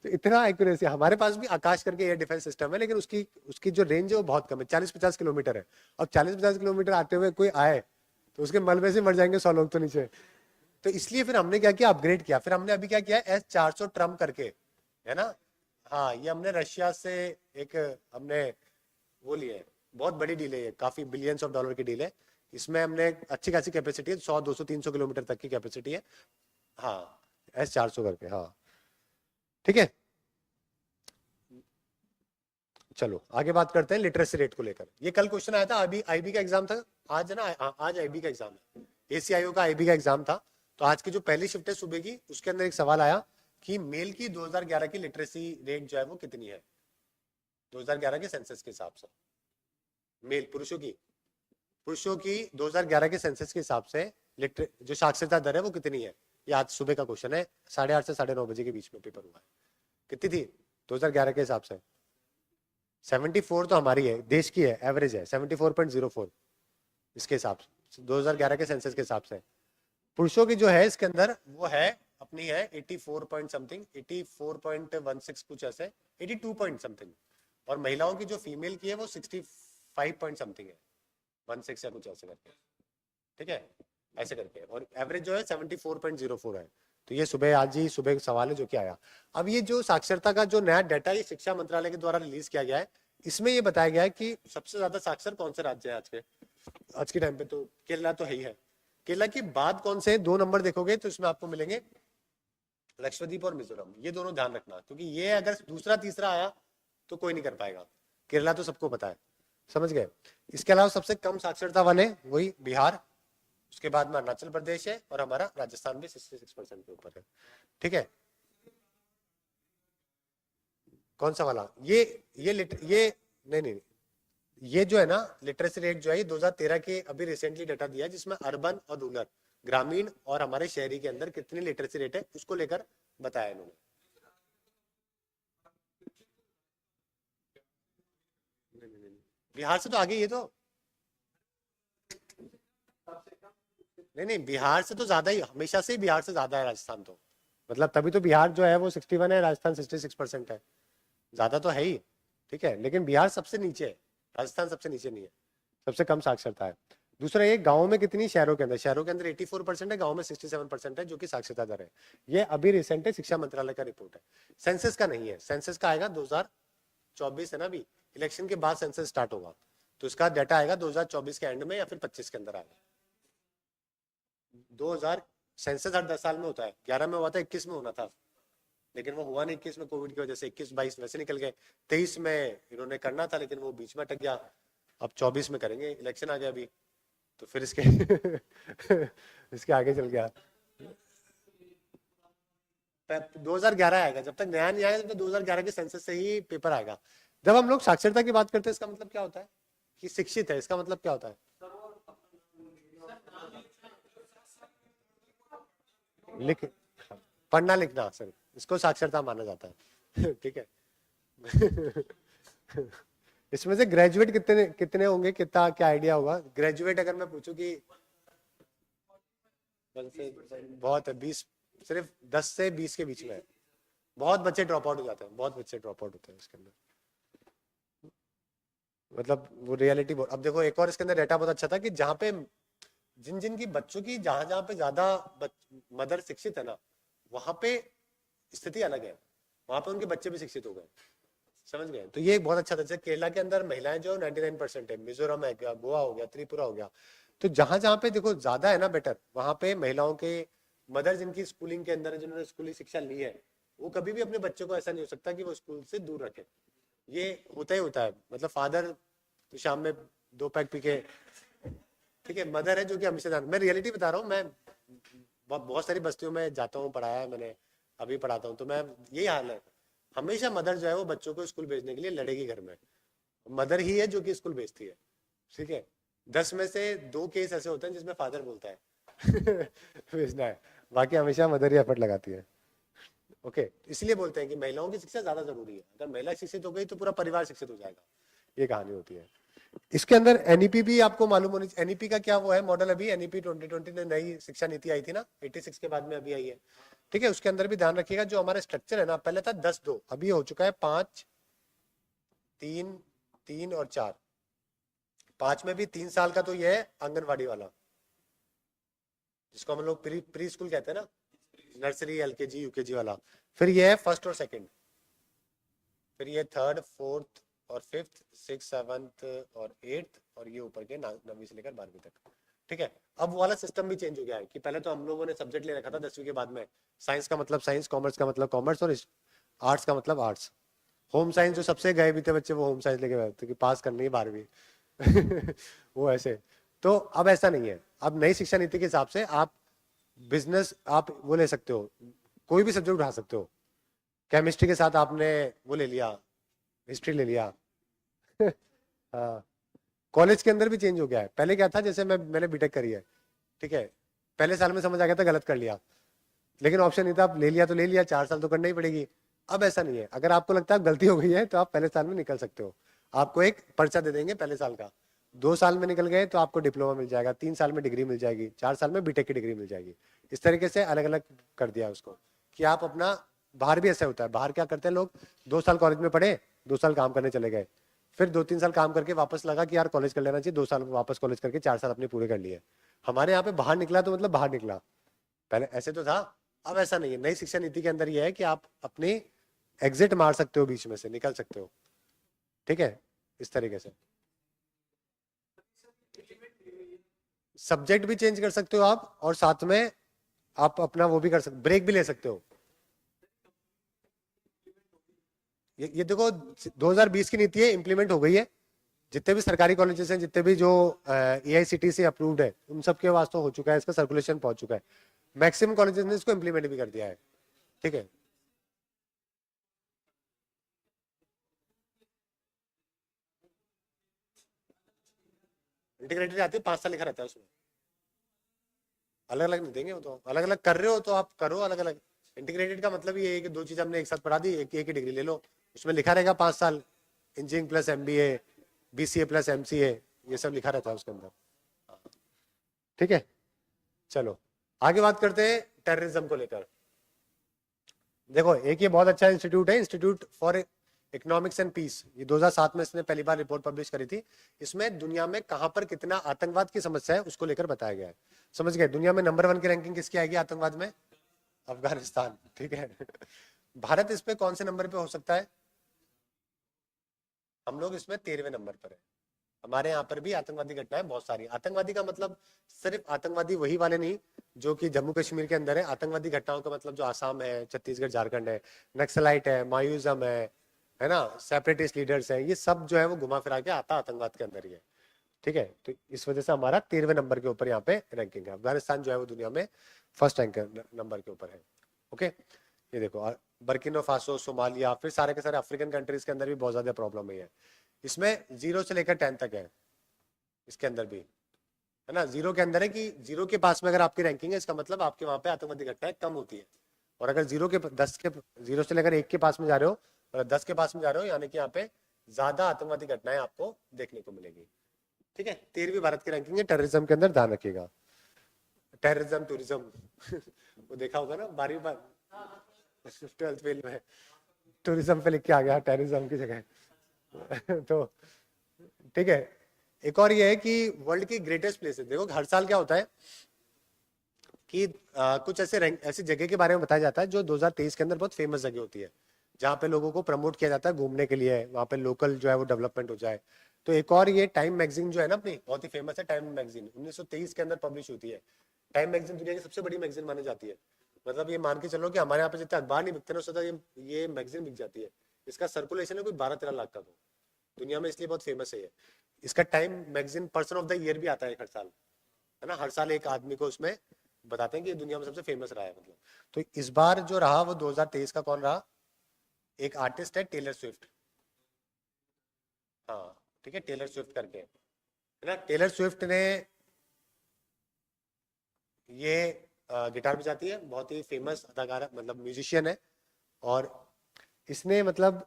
तो इतना एक्यूरेसी। हमारे पास भी आकाश करके एयर डिफेंस सिस्टम है, लेकिन उसकी उसकी जो रेंज है वो बहुत कम है, 40-50 किलोमीटर है। अब 40-50 किलोमीटर आते हुए कोई आए तो उसके मलबे से मर जाएंगे 100 लोग तो नीचे। तो इसलिए फिर हमने क्या किया, अपग्रेड किया। फिर हमने अभी क्या किया, S-400 ट्रम्प करके, है ना। हाँ, ये हमने रशिया से एक हमने वो लिया है, बहुत बड़ी डील है ये, काफी बिलियंस ऑफ डॉलर की डील है। इसमें हमने अच्छी खासी कैपेसिटी है, 100 200 300 किलोमीटर तक की कैपेसिटी है। हाँ, S-400 करके, हाँ ठीक है। चलो आगे बात करते हैं लिटरेसी रेट को लेकर। ये कल क्वेश्चन आया था, अभी आईबी का एग्जाम था आज, है ना। आज आईबी का एग्जाम है, एसीआईओ का आईबी का एग्जाम था। तो आज की जो पहली शिफ्ट है सुबह की, उसके अंदर एक सवाल आया कि मेल की 2011 की लिटरेसी रेट जो है वो कितनी है, 2011 के सेंसस के हिसाब से। मेल पुरुषों की 2011 के सेंसस के हिसाब से जो साक्षरता दर है वो कितनी है। ये आज सुबह का क्वेश्चन है, 8:30 से 9:30 बजे के बीच में पेपर हुआ है। कितनी थी 2011 के हिसाब से? 74 तो हमारी है, देश की है, एवरेज है 74.04 इसके हिसाब से, 2011 के सेंसस के हिसाब से। पुरुषों की जो है इसके अंदर वो है अपनी है 84 पॉइंट समथिंग, 84.16 कुछ ऐसे, 82 पॉइंट समथिंग। और महिलाओं की जो फीमेल की है वो 65 पॉइंट समथिंग है, 16 या कुछ ऐसे करके, ठीक है, ऐसे करके। और एवरेज जो है 74.04 है। तो ये सुबह, आज ही सुबह सवाल है जो कि आया। अब ये जो साक्षरता का जो नया डाटा ये शिक्षा मंत्रालय के द्वारा रिलीज किया गया है, इसमें ये बताया गया है कि सबसे ज्यादा साक्षर कौन से राज्य है आज के टाइम पे। तो केरला तो है ही है। केरला के बाद कौन से 2 नंबर देखोगे तो इसमें आपको मिलेंगे लक्षद्वीप और मिजोरम। ये दोनों ध्यान रखना, क्योंकि ये अगर दूसरा तीसरा आया तो कोई नहीं कर पाएगा। केरला तो सबको पता है, समझ गए। इसके अलावा सबसे कम साक्षरता वाले वही बिहार, उसके बाद में अरुणाचल प्रदेश है, और हमारा राजस्थान भी 66% के ऊपर है, ठीक है। कौन सा वाला? ये नहीं, ये जो है ना लिटरेसी रेट जो है ये 2013 के अभी रिसेंटली डाटा दिया है, जिसमें अर्बन और रूरल, ग्रामीण और हमारे शहरी के अंदर कितनी लिटरेसी रेट है उसको लेकर बताया इन्होंने। बिहार से तो आगे, ये तो नहीं, बिहार से तो ज्यादा ही, हमेशा से ही बिहार से ज्यादा है राजस्थान तो। मतलब तभी तो बिहार जो है वो 61 है, राजस्थान 66% है, ज्यादा तो है ही, ठीक है। लेकिन बिहार सबसे नीचे है, राजस्थान सबसे नीचे नहीं है, सबसे कम साक्षरता है। दूसरा, ये गाँव में कितनी, शहरों के अंदर 84% है, गाँव में 67% है जो कि साक्षरता दर है। ये अभी रिसेंट है, शिक्षा मंत्रालय का रिपोर्ट है, सेंसस का नहीं है। सेंसस का आएगा 2024 है ना, अभी इलेक्शन के बाद सेंसस स्टार्ट होगा, तो इसका डाटा आएगा 2024 के एंड में या फिर 25 के अंदर आएगा। 2000 सेंसस हर 10 साल में होता है, 11 में हुआ था, 21 में होना था, लेकिन वो हुआ नहीं 21 में, कोविड की वजह से। 21-22 वैसे निकल गए, 23 में इन्होंने करना था लेकिन वो बीच में अटक गया। अब 24 में करेंगे, इलेक्शन आ गया अभी, तो फिर इसके इसके आगे चल गया। 2011 आएगा, जब तक नया नहीं आएगा तब तक 2011 के सेंसस से ही पेपर आएगा। जब हम लोग साक्षरता की बात करते हैं इसका मतलब क्या होता है कि शिक्षित है, इसका मतलब क्या होता है? लिख पढ़ना लिखना सर, इसको साक्षरता माना जाता है। ठीक है। इसमें से ग्रेजुएट कितने कितने होंगे, कितना क्या आइडिया होगा? ग्रेजुएट अगर मैं पूछूं कि बहुत है, 20, सिर्फ 10 से 20 के बीच में है। बहुत बच्चे ड्रॉप आउट हो जाते हैं, बहुत बच्चे ड्रॉप आउट होते हैं इसके अंदर, मतलब वो रियलिटी। अब देखो एक और इसके अंदर डेटा बहुत अच्छा था कि जहाँ पे जिन जिन की बच्चों की जहां जहां पे ज्यादा मदर शिक्षित है ना, वहां पे स्थिति अलग है, वहां पे उनके बच्चे भी शिक्षित हो गए। समझ गए? तो ये एक बहुत अच्छा था। जैसे केरला के अंदर महिलाएं जो 99% है, मिजोरम है, गोवा हो गया, त्रिपुरा हो गया। तो जहां जहां पे देखो ज्यादा है ना बेटर, वहां पे महिलाओं के मदर जिनकी स्कूलिंग के अंदर है, जिन्होंने स्कूली शिक्षा ली है, वो कभी भी अपने बच्चों को ऐसा नहीं हो सकता कि वो स्कूल से दूर रखे। ये होता ही होता है। मतलब फादर तो शाम में 2 पैग पी के, ठीक है, मदर है जो कि हमेशा मैं रियलिटी बता रहा हूँ। मैं बहुत सारी बस्तियों में जाता हूँ, पढ़ाया है मैंने, अभी पढ़ाता हूँ, तो मैं यही हाल है। हमेशा मदर जो है वो बच्चों को स्कूल भेजने के लिए लड़ेगी घर में। मदर ही है जो कि स्कूल भेजती है। ठीक है। 10 में से 2 केस ऐसे होते हैं जिसमें फादर बोलता है भेजना है, बाकी हमेशा मदर ही एफर्ट लगाती है। ओके, इसलिए बोलते हैं कि महिलाओं की शिक्षा ज्यादा जरूरी है। अगर महिला शिक्षित हो गई तो पूरा परिवार शिक्षित हो जाएगा, ये कहानी होती है। इसके अंदर एनईपी भी आपको मालूम होनी चाहिए। एनईपी का क्या वो है मॉडल, अभी एनईपी 2020 में नई शिक्षा नीति आई थी ना, 86 के बाद में अभी आई है। ठीक है, उसके अंदर भी ध्यान रखिएगा जो हमारा स्ट्रक्चर है ना, पहले था 10-2, अभी हो चुका है 5-3-3 और 4। 5 में भी 3 साल का तो ये है आंगनवाड़ी वाला, जिसको हम लोग प्री प्री स्कूल कहते हैं ना, नर्सरी एलकेजी यूकेजी वाला। फिर ये है फर्स्ट और सेकंड, फिर ये थर्ड फोर्थ और फिफ्थ, सिक्स सेवंथ और एट्थ, और ये ऊपर के 9वीं से लेकर 12वीं तक। ठीक है। अब वो वाला सिस्टम भी चेंज हो गया है कि पहले तो हम लोगों ने सब्जेक्ट ले रखा था 10वीं के बाद में, साइंस का मतलब साइंस, कॉमर्स का मतलब कॉमर्स, और आर्ट्स का मतलब आर्ट्स। होम साइंस जो सबसे गए भी थे बच्चे वो होम साइंस लेके बैठते कि पास करनी है 12वीं। वो ऐसे। तो अब ऐसा नहीं है। अब नई शिक्षा नीति के हिसाब से आप बिजनेस, आप वो ले सकते हो, कोई भी सब्जेक्ट उठा सकते हो। केमिस्ट्री के साथ आपने वो ले लिया, हिस्ट्री ले लिया। हाँ, कॉलेज के अंदर भी चेंज हो गया है। पहले क्या था, जैसे मैंने बीटेक करी है, ठीक है, पहले साल में समझ आ गया था गलत कर लिया, लेकिन ऑप्शन नहीं था, आप ले लिया तो ले लिया, 4 साल तो करना ही पड़ेगी। अब ऐसा नहीं है, अगर आपको लगता है गलती हो गई है तो आप पहले साल में निकल सकते हो। आपको एक पर्चा दे देंगे पहले साल का, 2 साल में निकल गए तो आपको डिप्लोमा मिल जाएगा, 3 साल में डिग्री मिल जाएगी, 4 साल में बीटेक की डिग्री मिल जाएगी। इस तरीके से अलग अलग कर दिया उसको कि आप अपना, बाहर भी ऐसा होता है, बाहर क्या करते हैं लोग, 2 साल कॉलेज में पढ़े, 2 साल काम करने चले गए, फिर 2-3 साल काम करके वापस लगा कि यार कॉलेज कर लेना चाहिए, 2 साल वापस कॉलेज करके 4 साल अपने पूरे कर लिए। हमारे यहाँ पे बाहर निकला तो मतलब बाहर निकला, पहले ऐसे तो था। अब ऐसा नहीं है। नई शिक्षा नीति के अंदर यह है कि आप अपनी एग्जिट मार सकते हो, बीच में से निकल सकते हो। ठीक है, इस तरीके से सब्जेक्ट भी चेंज कर सकते हो आप, और साथ में आप अपना वो भी कर सकते, ब्रेक भी ले सकते हो। ये देखो 2020 की नीति है, इंप्लीमेंट हो गई है। जितने भी सरकारी कॉलेजेस हैं, जितने भी जो एआईसीटी से अप्रूव्ड है, उन सब के वास्ते हो चुका है, इसका सर्कुलेशन पहुंच चुका है। मैक्सिमम कॉलेजेस ने इसको इंप्लीमेंट भी कर दिया है। ठीक है। इंटीग्रेटेड आती है, 5 साल लिखा रहता है उसमें। अलग अलग नहीं देंगे वो तो, अलग अलग कर रहे हो तो आप करो अलग अलग। इंटीग्रेटेड का मतलब ये है कि 2 चीज हमने एक साथ पढ़ा दी, एक ही डिग्री ले लो। उसमें लिखा रहेगा 5 साल, engineering plus MBA, BCA plus MCA, ये सब लिखा रहता है उसके अंदर। ठीक है, चलो आगे बात करते हैं टेररिज्म को लेकर। देखो एक ये बहुत अच्छा इंस्टीट्यूट है, institute for economics and peace, ये 2007 में इसने पहली बार रिपोर्ट पब्लिश करी थी। इसमें दुनिया में कहां पर कितना आतंकवाद की समस्या है उसको लेकर बताया गया है। समझ गए? दुनिया में नंबर 1 की रैंकिंग किसकी आएगी आतंकवाद में? अफगानिस्तान। ठीक है। भारत इस पे कौन से नंबर पे हो सकता है? हम लोग इसमें 13वें नंबर पर है। हमारे यहाँ पर भी आतंकवादी घटनाएं बहुत सारी। आतंकवादी का मतलब सिर्फ आतंकवादी वही वाले नहीं जो कि जम्मू कश्मीर के अंदर है। आतंकवादी घटनाओं का मतलब जो आसाम है, छत्तीसगढ़, झारखंड है, नक्सलाइट है, मायूजम है ना, सेपरेटिस्ट लीडर्स है, ये सब जो है वो घुमा फिरा के आता आतंकवाद के अंदर ही है। ठीक है, तो इस वजह से हमारा 13वें नंबर के ऊपर यहाँ पे रैंकिंग है। अफगानिस्तान जो है वो दुनिया में फर्स्ट रैंक नंबर के ऊपर है। ओके, ये देखो बर्किनो फासो, सोमालिया, फिर सारे के सारे अफ्रीकन कंट्रीज के अंदर भी बहुत ज्यादा प्रॉब्लम है। इसमें 0 से लेकर 10 तक है, इसके अंदर भी है ना। 0 के अंदर है कि 0 के पास में अगर आपकी रैंकिंग है, इसका मतलब आपके वहां पे आतंकवादी घटनाएं कम होती है। और अगर 0 से लेकर 1 के पास में जा रहे हो, और 10 के पास में जा रहे हो, यानी कि यहाँ पे ज्यादा आतंकवादी घटनाएं आपको देखने को मिलेगी। ठीक है, 13वीं भारत की रैंकिंग है टेररिज्म के अंदर, ध्यान रखिएगा। टेररिज्म, टूरिज्म वो देखा होगा ना 12वीं बार 12th फेल में, टूरिज्म पे लिख के आ गया टेररिज्म की जगह तो ठीक है। एक और ये है कि वर्ल्ड की ग्रेटेस्ट प्लेसेस, देखो हर साल क्या होता है कि कुछ ऐसी जगह के बारे में बताया जाता है जो 2023 के अंदर बहुत फेमस जगह होती है, जहाँ पे लोगों को प्रमोट किया जाता है घूमने के लिए, वहाँ पे लोकल जो है वो डेवलपमेंट हो जाए। तो एक और ये टाइम मैगजीन जो है ना अपनी, बहुत ही फेमस है टाइम मैगजीन, 1923 के अंदर पब्लिश होती है। टाइम मैगजीन दुनिया की सबसे बड़ी मैगजीन मानी जाती है। मतलब ये मान के चलो कि हमारे यहाँ पे जितने अखबार नहीं बिकते ना, उससे ये मैगजीन बिक जाती है। इसका सर्कुलेशन है कोई 12-13 लाख का, तो दुनिया में इसलिए बहुत फेमस है ये। इसका time magazine person of the year भी आता है हर साल, है ना। हर साल एक आदमी को उसमें बताते हैं कि दुनिया में सबसे फेमस रहा है, मतलब। तो इस बार जो रहा वो 2023 का कौन रहा, एक आर्टिस्ट है टेलर स्विफ्ट। हाँ ठीक है, टेलर स्विफ्ट करके, है ना। टेलर स्विफ्ट ने ये गिटार बजाती है, बहुत ही फेमस अदाकारा, मतलब म्यूजिशियन है। और इसने मतलब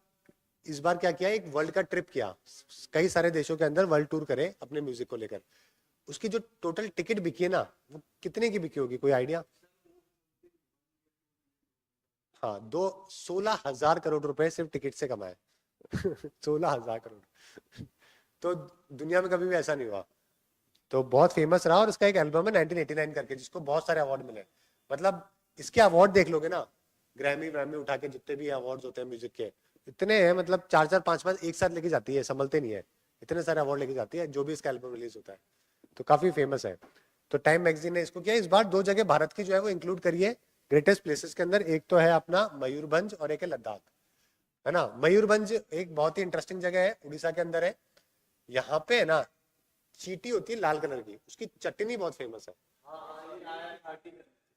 इस बार क्या किया, एक वर्ल्ड का ट्रिप किया, कई सारे देशों के अंदर वर्ल्ड टूर करे अपने म्यूजिक को लेकर। उसकी जो टोटल टिकट बिकी है ना, वो कितने की बिकी होगी, कोई आइडिया? हाँ, 16,000 करोड़ रुपए सिर्फ टिकट से कमाए 16,000 करोड़ तो दुनिया में कभी भी ऐसा नहीं हुआ। तो बहुत फेमस रहा, और इसका एक एल्बम है 1989 करके, जिसको बहुत सारे अवार्ड मिले। मतलब इसके अवार्ड देख लोगे ना, ग्रैमी व्रैमी उठा के जितने भी अवार्ड्स होते हैं म्यूजिक के, इतने हैं, मतलब 4-4 5-5 एक साथ लेके जाती है, संभलते नहीं है, इतने सारे अवार्ड लेके जाती है जो भी इसका एल्बम रिलीज होता है। तो काफी फेमस है। तो टाइम मैगजीन ने इसको किया, इस बार 2 जगह भारत की जो है वो इंक्लूड करिए ग्रेटेस्ट प्लेसेस के अंदर। एक तो है अपना मयूरभंज और एक है लद्दाख, है ना। मयूरभंज एक बहुत ही इंटरेस्टिंग जगह है, उड़ीसा के अंदर है। यहाँ पे है ना चींटी होती है लाल कलर की, उसकी चटनी बहुत फेमस है।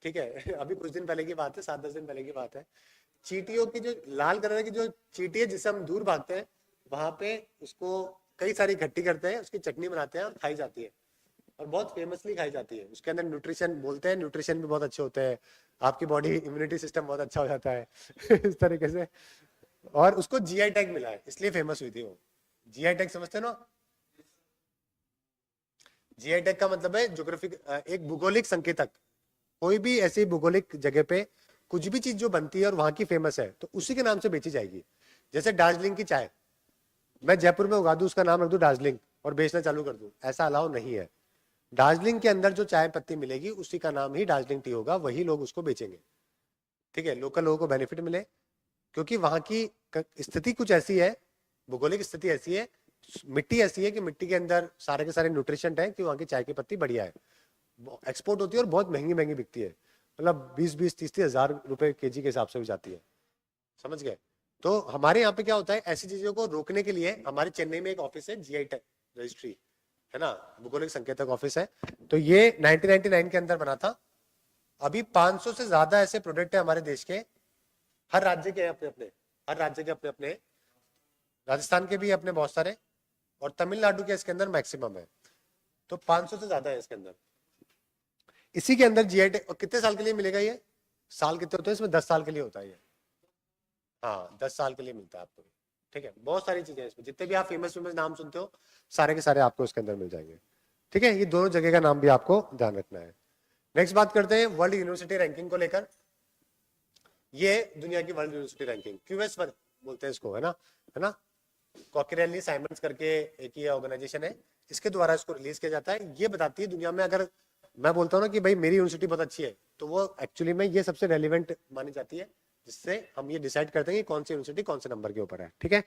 ठीक है अभी कुछ दिन पहले की बात है, 7-10 दिन पहले की बात है। चींटियों की जो लाल कलर की जो चींटी है, जिससे हम दूर भागते हैं, वहां पे उसको कई सारी इकट्ठी करते हैं, उसकी चटनी बनाते हैं और खाई जाती है, और बहुत फेमसली खाई जाती है। उसके अंदर न्यूट्रिशन बोलते हैं, न्यूट्रिशन भी बहुत अच्छे होते हैं, आपकी बॉडी इम्यूनिटी सिस्टम बहुत अच्छा हो जाता है इस तरीके से। और उसको जीआई टैग मिला है, इसलिए फेमस हुई थी वो। जीआई टैग समझते हो ना? जीआई टैग का मतलब है ज्योग्राफिक, एक भूगोलिक संकेतक। कोई भी ऐसी भूगोलिक जगह पे कुछ भी चीज जो बनती है और वहां की फेमस है, तो उसी के नाम से बेची जाएगी। जैसे दार्जिलिंग की चाय, मैं जयपुर में उगा दूं, उसका नाम रख दूं दार्जिलिंग और बेचना चालू कर दूं, ऐसा अलाउ नहीं है। दार्जिलिंग के अंदर जो चाय पत्ती मिलेगी उसी का नाम ही दार्जिलिंग टी होगा, वही लोग उसको बेचेंगे। ठीक है, लोकल लोगों को बेनिफिट मिले, क्योंकि वहां की स्थिति कुछ ऐसी है, भौगोलिक स्थिति ऐसी है, मिट्टी ऐसी है कि मिट्टी के अंदर सारे के सारे न्यूट्रिशन है कि वहां की चाय की पत्ती बढ़िया है, एक्सपोर्ट होती है और बहुत महंगी महंगी बिकती है। मतलब 20-20 30-30 हजार रुपए केजी के हिसाब से भी जाती है, समझ गए। तो हमारे यहाँ पे क्या होता है, ऐसी चीजों को रोकने के लिए हमारे चेन्नई में एक ऑफिस है, जीआई रजिस्ट्री, है ना, भूगोलिक संकेतक ऑफिस है। तो ये 1999 के अंदर बना था। अभी 500 से ज्यादा ऐसे प्रोडक्ट है हमारे देश के, हर राज्य के अपने अपने, हर राज्य के अपने अपने, राजस्थान के भी अपने बहुत सारे, और तमिलनाडु के इसके अंदर मैक्सिमम है। तो 500 से ज्यादा है इसके अंदर। इसी के अंदर जीआई टैग, और कितने साल के लिए मिलेगा ये? साल कितने होते हैं इसमें? 10 साल के लिए होता है ये। हाँ, 10 साल के लिए मिलता है आपको। ठीक है, बहुत सारी चीजें इसमें, जितने भी आप फेमस फेमस नाम सुनते हो, सारे के सारे आपको इसके अंदर मिल जाएंगे। ठीक है, ये दोनों जगह का नाम भी आपको ध्यान रखना है। नेक्स्ट बात करते हैं वर्ल्ड यूनिवर्सिटी रैंकिंग को लेकर। ये दुनिया की world university ranking, QS one बोलते हैं इसको, है ना। कॉकरेली साइमंस करके एक ही ऑर्गेनाइजेशन है, इसके द्वारा इसको रिलीज किया जाता है। ये बताती है दुनिया में, अगर मैं बोलता हूँ ना कि भाई मेरी यूनिवर्सिटी बहुत अच्छी है, तो वो एक्चुअली में ये सबसे रेलिवेंट मानी जाती है, जिससे हम ये डिसाइड करते हैं कि कौन सी यूनिवर्सिटी कौन से नंबर के ऊपर है। ठीक है,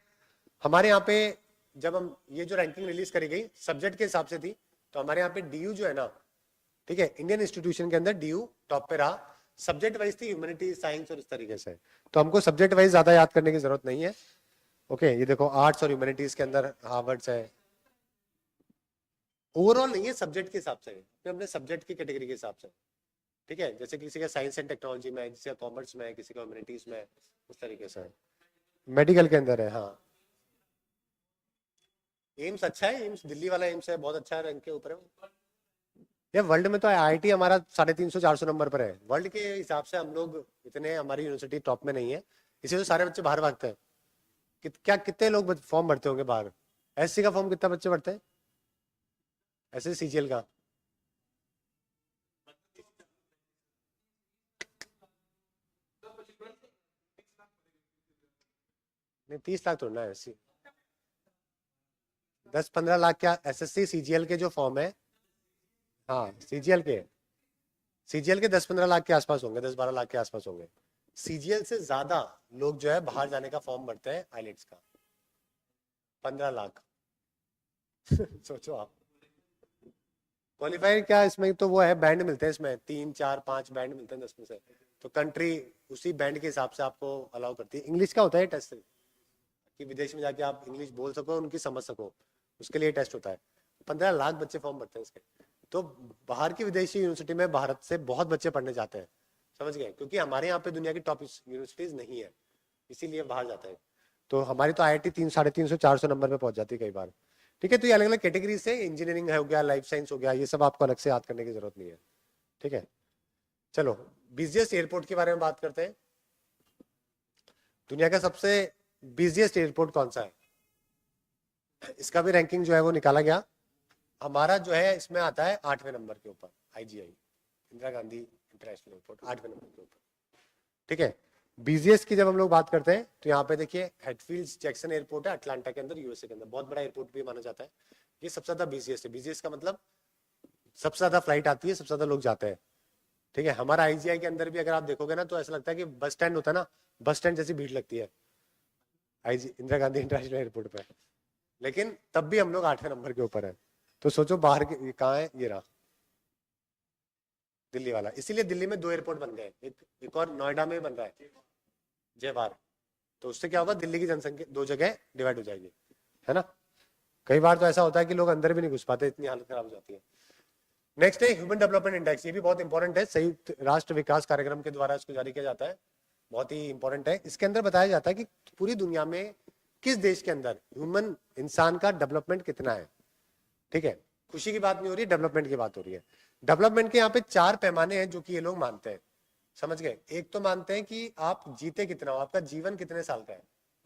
हमारे यहाँ पे जब हम ये जो रैंकिंग रिलीज करी गई सब्जेक्ट के हिसाब से थी, तो हमारे यहाँ पे डीयू जो है ना, ठीक है, इंडियन इंस्टीट्यूशन के अंदर डीयू टॉप पे रहा। सब्जेक्ट वाइज थी ह्यूमैनिटी, साइंस और इस तरीके से, तो हमको सब्जेक्ट वाइज ज्यादा याद करने की जरूरत नहीं है। ओके, ये देखो आर्ट्स और ह्यूमैनिटीज के अंदर हार्वर्ड्स है। ओवरऑल नहीं है, सब्जेक्ट के हिसाब से, अपने सब्जेक्ट की कैटेगरी के हिसाब से। ठीक है, जैसे किसी का साइंस एंड टेक्नोलॉजी में है, किसी का कॉमर्स में है, किसी का ह्यूमैनिटीज में है, उस तरीके से है। मेडिकल के अंदर है, हाँ। एम्स अच्छा है, एम्स दिल्ली वाला एम्स है, बहुत अच्छा रैंक के ऊपर है। ये वर्ल्ड में तो आईआईटी हमारा 350-400 नंबर पर है वर्ल्ड के हिसाब से। हम लोग इतने, हमारी यूनिवर्सिटी टॉप में नहीं है, इसीलिए तो सारे बच्चे बाहर भागते हैं। क्या कितने लोग फॉर्म भरते होंगे बाहर? एससी का फॉर्म कितना बच्चे भरते हैं, ऐसे सीजीएल का? नहीं, 30 लाख थोड़ा ना है एससी। 10-15 लाख क्या एसएससी सीजीएल के जो फॉर्म है? हाँ, सीजीएल के 10-15 लाख के आसपास होंगे, 10-12 लाख के आसपास होंगे। सीजीएल से ज्यादा लोग जो है बाहर जाने का फॉर्म भरते हैं आईलेट्स का, 15 लाख। सोचो आप। क्वालिफाई क्या इसमें तो वो है, बैंड मिलते हैं इसमें, 3-4-5 बैंड मिलते हैं 10 में से। तो कंट्री उसी बैंड के हिसाब से आपको अलाउ करती है। इंग्लिश का होता है टेस्ट कि विदेश में जाके आप इंग्लिश बोल सको, उनकी समझ सको, उसके लिए टेस्ट होता है। 15 लाख बच्चे फॉर्म भरते हैं इसके। तो बाहर की विदेशी यूनिवर्सिटी में भारत से बहुत बच्चे पढ़ने जाते हैं, समझ गए, क्योंकि हमारे यहाँ पे दुनिया की टॉप यूनिवर्सिटीज नहीं है, इसीलिए बाहर जाते हैं। तो हमारी तो आईआईटी 300-350-400 नंबर पे पहुंच जाती है कई बार। ठीक है, तो ये अलग अलग कैटेगरी से, इंजीनियरिंग हो गया, लाइफ साइंस हो गया, ये सब आपको अलग से याद करने की जरूरत नहीं है। ठीक है, चलो बिजिएस्ट एयरपोर्ट के बारे में बात करते हैं। दुनिया का सबसे बिजिएस्ट एयरपोर्ट कौन सा है? इसका भी रैंकिंग जो है वो निकाला गया। हमारा जो है इसमें आता है 8वें नंबर के ऊपर, IGI Indira Gandhi international airport 8वें नंबर के ऊपर। ठीक है, बीजीएस की जब हम लोग बात करते हैं तो यहाँ पे देखिए हेडफील्ड जैक्सन एयरपोर्ट है अटलांटा के अंदर, यूएसए के अंदर, बहुत बड़ा एयरपोर्ट भी माना जाता है। ये सबसे ज्यादा बीजीएस है। बीजीएस का मतलब सबसे ज्यादा फ्लाइट आती है, सबसे ज्यादा लोग जाते हैं। ठीक है, हमारा आईजीआई के अंदर भी अगर आप देखोगे ना तो ऐसा लगता है कि बस स्टैंड होता है ना, बस स्टैंड जैसी भीड़ लगती है IG Indira Gandhi international airport पे। लेकिन तब भी हम लोग 8वें नंबर के ऊपर है। तो सोचो बाहर के कहाँ है, ये रहा दिल्ली वाला। इसीलिए दिल्ली में 2 एयरपोर्ट बन गए, एक और नोएडा में बन रहा है, जयवार। तो उससे क्या होगा, दिल्ली की जनसंख्या 2 जगह डिवाइड हो जाएगी, है ना। कई बार तो ऐसा होता है कि लोग अंदर भी नहीं घुस पाते, इतनी हालत खराब हो जाती है। नेक्स्ट है ह्यूमन डेवलपमेंट इंडेक्स, ये भी बहुत इंपॉर्टेंट है, संयुक्त राष्ट्र विकास कार्यक्रम के द्वारा इसको जारी किया जाता है, बहुत ही इंपॉर्टेंट है। इसके अंदर बताया जाता है कि पूरी दुनिया में किस देश के अंदर ह्यूमन इंसान का डेवलपमेंट कितना है। ठीक है, खुशी की बात नहीं हो रही, डेवलपमेंट की बात हो रही है। डेवलपमेंट के यहाँ पे 4 पैमाने हैं जो कि ये लोग मानते हैं, समझ गए। एक तो मानते हैं कि आप जीते कितना हो, आपका जीवन कितने साल का है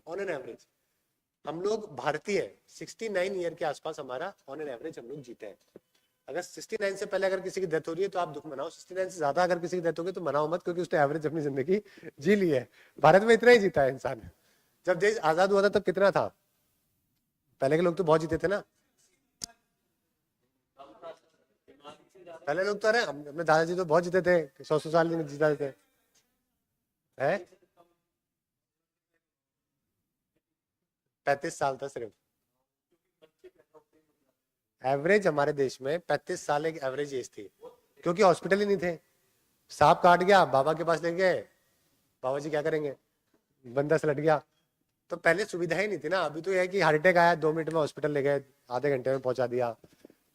ऑन एन एवरेज। हम लोग भारतीय 69 ईयर के आसपास हमारा ऑन एन एवरेज हम लोग जीते हैं। अगर 69 से पहले अगर किसी की डेथ हो रही है तो आप दुख मनाओ, 69 से ज्यादा अगर किसी की डेथ होगी तो मनाओ मत, क्योंकि उसने एवरेज अपनी जिंदगी जी ली है। भारत में इतना ही जीता है इंसान। जब देश आजाद हुआ था तब कितना था? पहले के लोग तो बहुत जीते थे ना। पहले लोग तो, अरे अपने दादाजी तो बहुत जीते थे, 100-100 साल जीता थे। है 35 साल था सिर्फ एवरेज हमारे देश में। 35 साल एक एवरेज एज थी, क्योंकि हॉस्पिटल ही नहीं थे। सांप काट गया, बाबा के पास ले गए, बाबा जी क्या करेंगे, बंदा सलट गया। तो पहले सुविधा ही नहीं थी ना। अभी तो यह है कि हार्ट अटैक आया, 2 मिनट में हॉस्पिटल ले गए, आधे घंटे में पहुंचा दिया।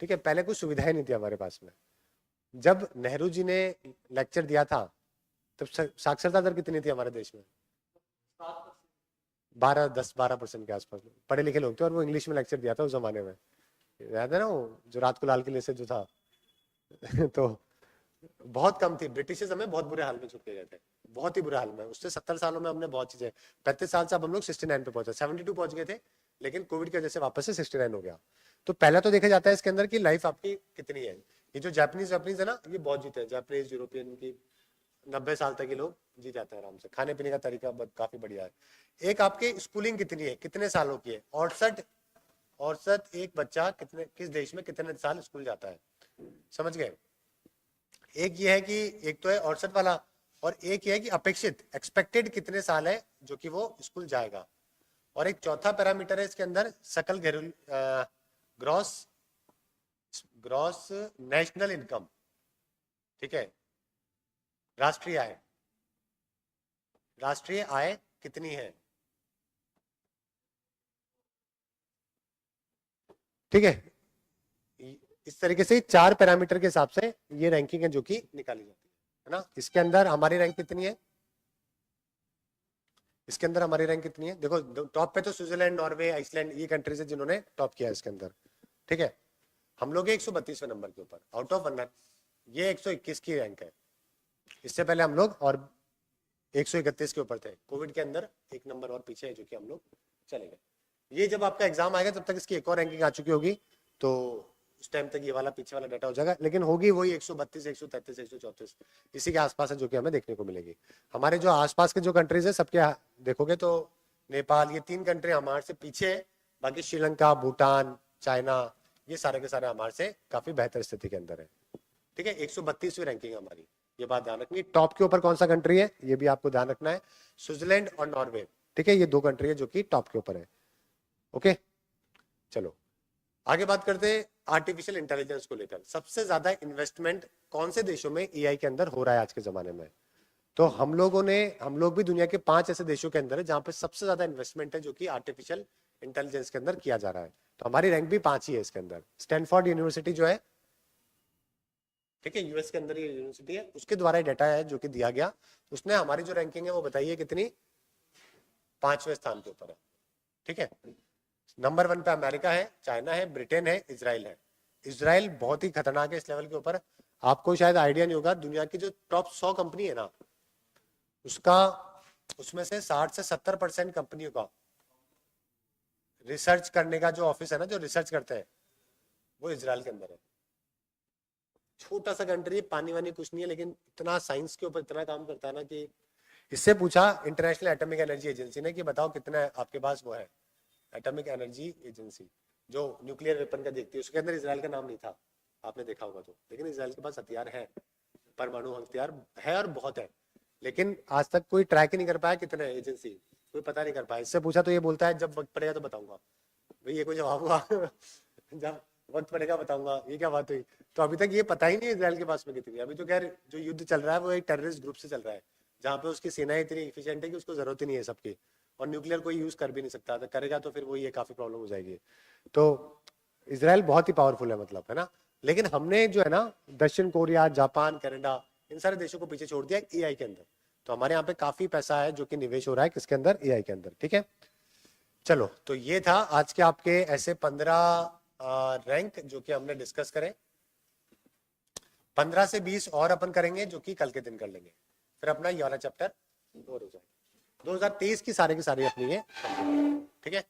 ठीक है, पहले कुछ सुविधा ही नहीं थी हमारे पास में। जब नेहरू जी ने लेक्चर दिया था तब साक्षरता दर कितनी थी हमारे देश में? 10-12% के आसपास पढ़े लिखे लोग थे, और वो इंग्लिश में लेक्चर दिया था उस जमाने में। याद है ना वो जो रात को लाल किले से जो था। तो बहुत कम थी। ब्रिटिशर्स हमें बहुत बुरे हाल में छुप के गए थे, बहुत ही बुरे हाल में। उससे 70 सालों में हमने बहुत चीजें, 35 साल से अब हम लोग 69 पे पहुंचे, 72 पहुंच गए थे, लेकिन कोविड की वजह से वापस से 69 हो गया। तो पहला तो देखा जाता है इसके अंदर की लाइफ आपकी कितनी है। ये जो जापानीज है ना, ये बहुत जीते हैं, जापानीज यूरोपियन की 90 साल तक के लोग जी जाते हैं आराम से। खाने पीने का तरीका काफी बढ़िया है। एक आपके स्कूलिंग कितनी है, कितने सालों की है? औसत एक बच्चा किस देश में कितने साल स्कूल जाता है, समझ गए। एक ये है कि एक तो है औसत वाला, और एक ये है कि अपेक्षित एक्सपेक्टेड कितने साल है जो कि वो स्कूल जाएगा। और एक चौथा पैरामीटर है इसके अंदर, सकल घरेलू ग्रॉस ग्रॉस नेशनल इनकम। ठीक है, राष्ट्रीय आय, राष्ट्रीय आय कितनी है। ठीक है, इस तरीके से 4 पैरामीटर के हिसाब से ये रैंकिंग है जो कि निकाली जाती है। है ना। इसके अंदर हमारी रैंक कितनी है, इसके अंदर हमारी रैंक कितनी है, देखो टॉप पे तो स्विट्जरलैंड, नॉर्वे, आइसलैंड, ये कंट्रीज है जिन्होंने टॉप किया है इसके अंदर, ठीक है। हम लोग 132वें नंबर के ऊपर आउट ऑफ 100, ये 121 की रैंक है। इससे पहले हम लोग और 131 के ऊपर थे, कोविड के अंदर एक नंबर और पीछे है जो कि हम लोग चले गए। ये जब आपका एग्जाम आएगा तब तक इसकी एक और रैंकिंग आ चुकी होगी, तो उस टाइम तक ये वाला पीछे वाला डाटा हो जाएगा, लेकिन होगी वही 132, 133, 134 इसी के आसपास है जो कि हमें देखने को मिलेगी। हमारे जो आसपास के जो कंट्रीज है सबके देखोगे तो नेपाल, ये 3 कंट्री हमारे से पीछे है, बाकी श्रीलंका, भूटान, चाइना, ये सारे के सारे हमारे से काफी बेहतर स्थिति के अंदर है, ठीक है। 132वीं रैंकिंग हमारी, ये बात ध्यान रखनी। टॉप के ऊपर कौन सा कंट्री है ये भी आपको ध्यान रखना है, स्विट्जरलैंड और नॉर्वे, ठीक है, ये 2 कंट्री है जो कि टॉप के ऊपर है। ओके, चलो आगे बात करते हैं आर्टिफिशियल इंटेलिजेंस को लेकर। सबसे ज्यादा इन्वेस्टमेंट कौन से देशों में एआई के अंदर हो रहा है आज के जमाने में, तो हम लोग भी दुनिया के 5 ऐसे देशों के अंदर है जहां पे सबसे ज्यादा इन्वेस्टमेंट है जो कि आर्टिफिशियल इंटेलिजेंस के अंदर किया जा रहा है। तो हमारी रैंक भी 5 ही है इसके अंदर। स्टैनफोर्ड यूनिवर्सिटी जो है, ठीक है, यूएस के अंदर ये यूनिवर्सिटी है, उसके द्वारा डाटा है जो कि दिया गया, उसने हमारी जो रैंकिंग है वो बताई है कितनी, 5वें स्थान के ऊपर है, ठीक है। नंबर 1 पे अमेरिका है, चाइना है, ब्रिटेन है, इजराइल है। इजराइल बहुत ही खतरनाक है इस लेवल के ऊपर। आपको शायद आइडिया नहीं होगा, दुनिया की जो टॉप 100 कंपनी है ना, उसमें से 60 से 70% कंपनियों का रिसर्च करने का जो ऑफिस है ना, जो रिसर्च करते हैं, वो इजराइल के अंदर है। छोटा सा कंट्री, पानी वानी कुछ नहीं है, लेकिन इतना साइंस के ऊपर इतना काम करता है ना कि इससे पूछा इंटरनेशनल एटॉमिक एनर्जी एजेंसी ने कि बताओ कितना आपके पास वो है, एटॉमिक एनर्जी एजेंसी जो न्यूक्लियर वेपन का देखती है, उसके अंदर इजराइल का नाम नहीं था, आपने देखा होगा तो, लेकिन इजराइल के पास हथियार है, परमाणु हथियार है और बहुत है, लेकिन आज तक कोई ट्रैक ही नहीं कर पाया कितने एजेंसी, कोई पता नहीं कर पाया। इससे पूछा तो ये बोलता है जब वक्त पड़ेगा तो बताऊंगा। भाई ये कोई जवाब हुआ? जब वक्त पड़ेगा बताऊंगा, ये क्या बात हुई? तो अभी तक ये पता ही नहीं है इजराइल के पास में कितनी। अभी तो खैर जो युद्ध चल रहा है वो एक टेररिस्ट ग्रुप से चल रहा है, जहाँ पे उसकी सेना इतनी इफिशिएंट है कि उसको जरूरत ही नहीं है सबकी, और न्यूक्लियर कोई यूज कर भी नहीं सकता, तो करेगा तो फिर वो ये काफी प्रॉब्लम हो जाएगी। तो इसराइल बहुत ही पावरफुल है, मतलब, है ना। लेकिन हमने जो है ना दक्षिण कोरिया, जापान, कनाडा, इन सारे देशों को पीछे छोड़ दिया एआई के अंदर। तो हमारे यहाँ पे काफी पैसा है जो कि निवेश हो रहा है किसके अंदर, एआई के अंदर, ठीक है। चलो, तो ये था आज के आपके ऐसे 15 रैंक जो कि हमने डिस्कस करें। 15 से 20 और अपन करेंगे जो कि कल के दिन कर लेंगे, फिर अपना ये वाला चैप्टर और हो जाएगा। 2023 की सारी अपनी है, ठीक है।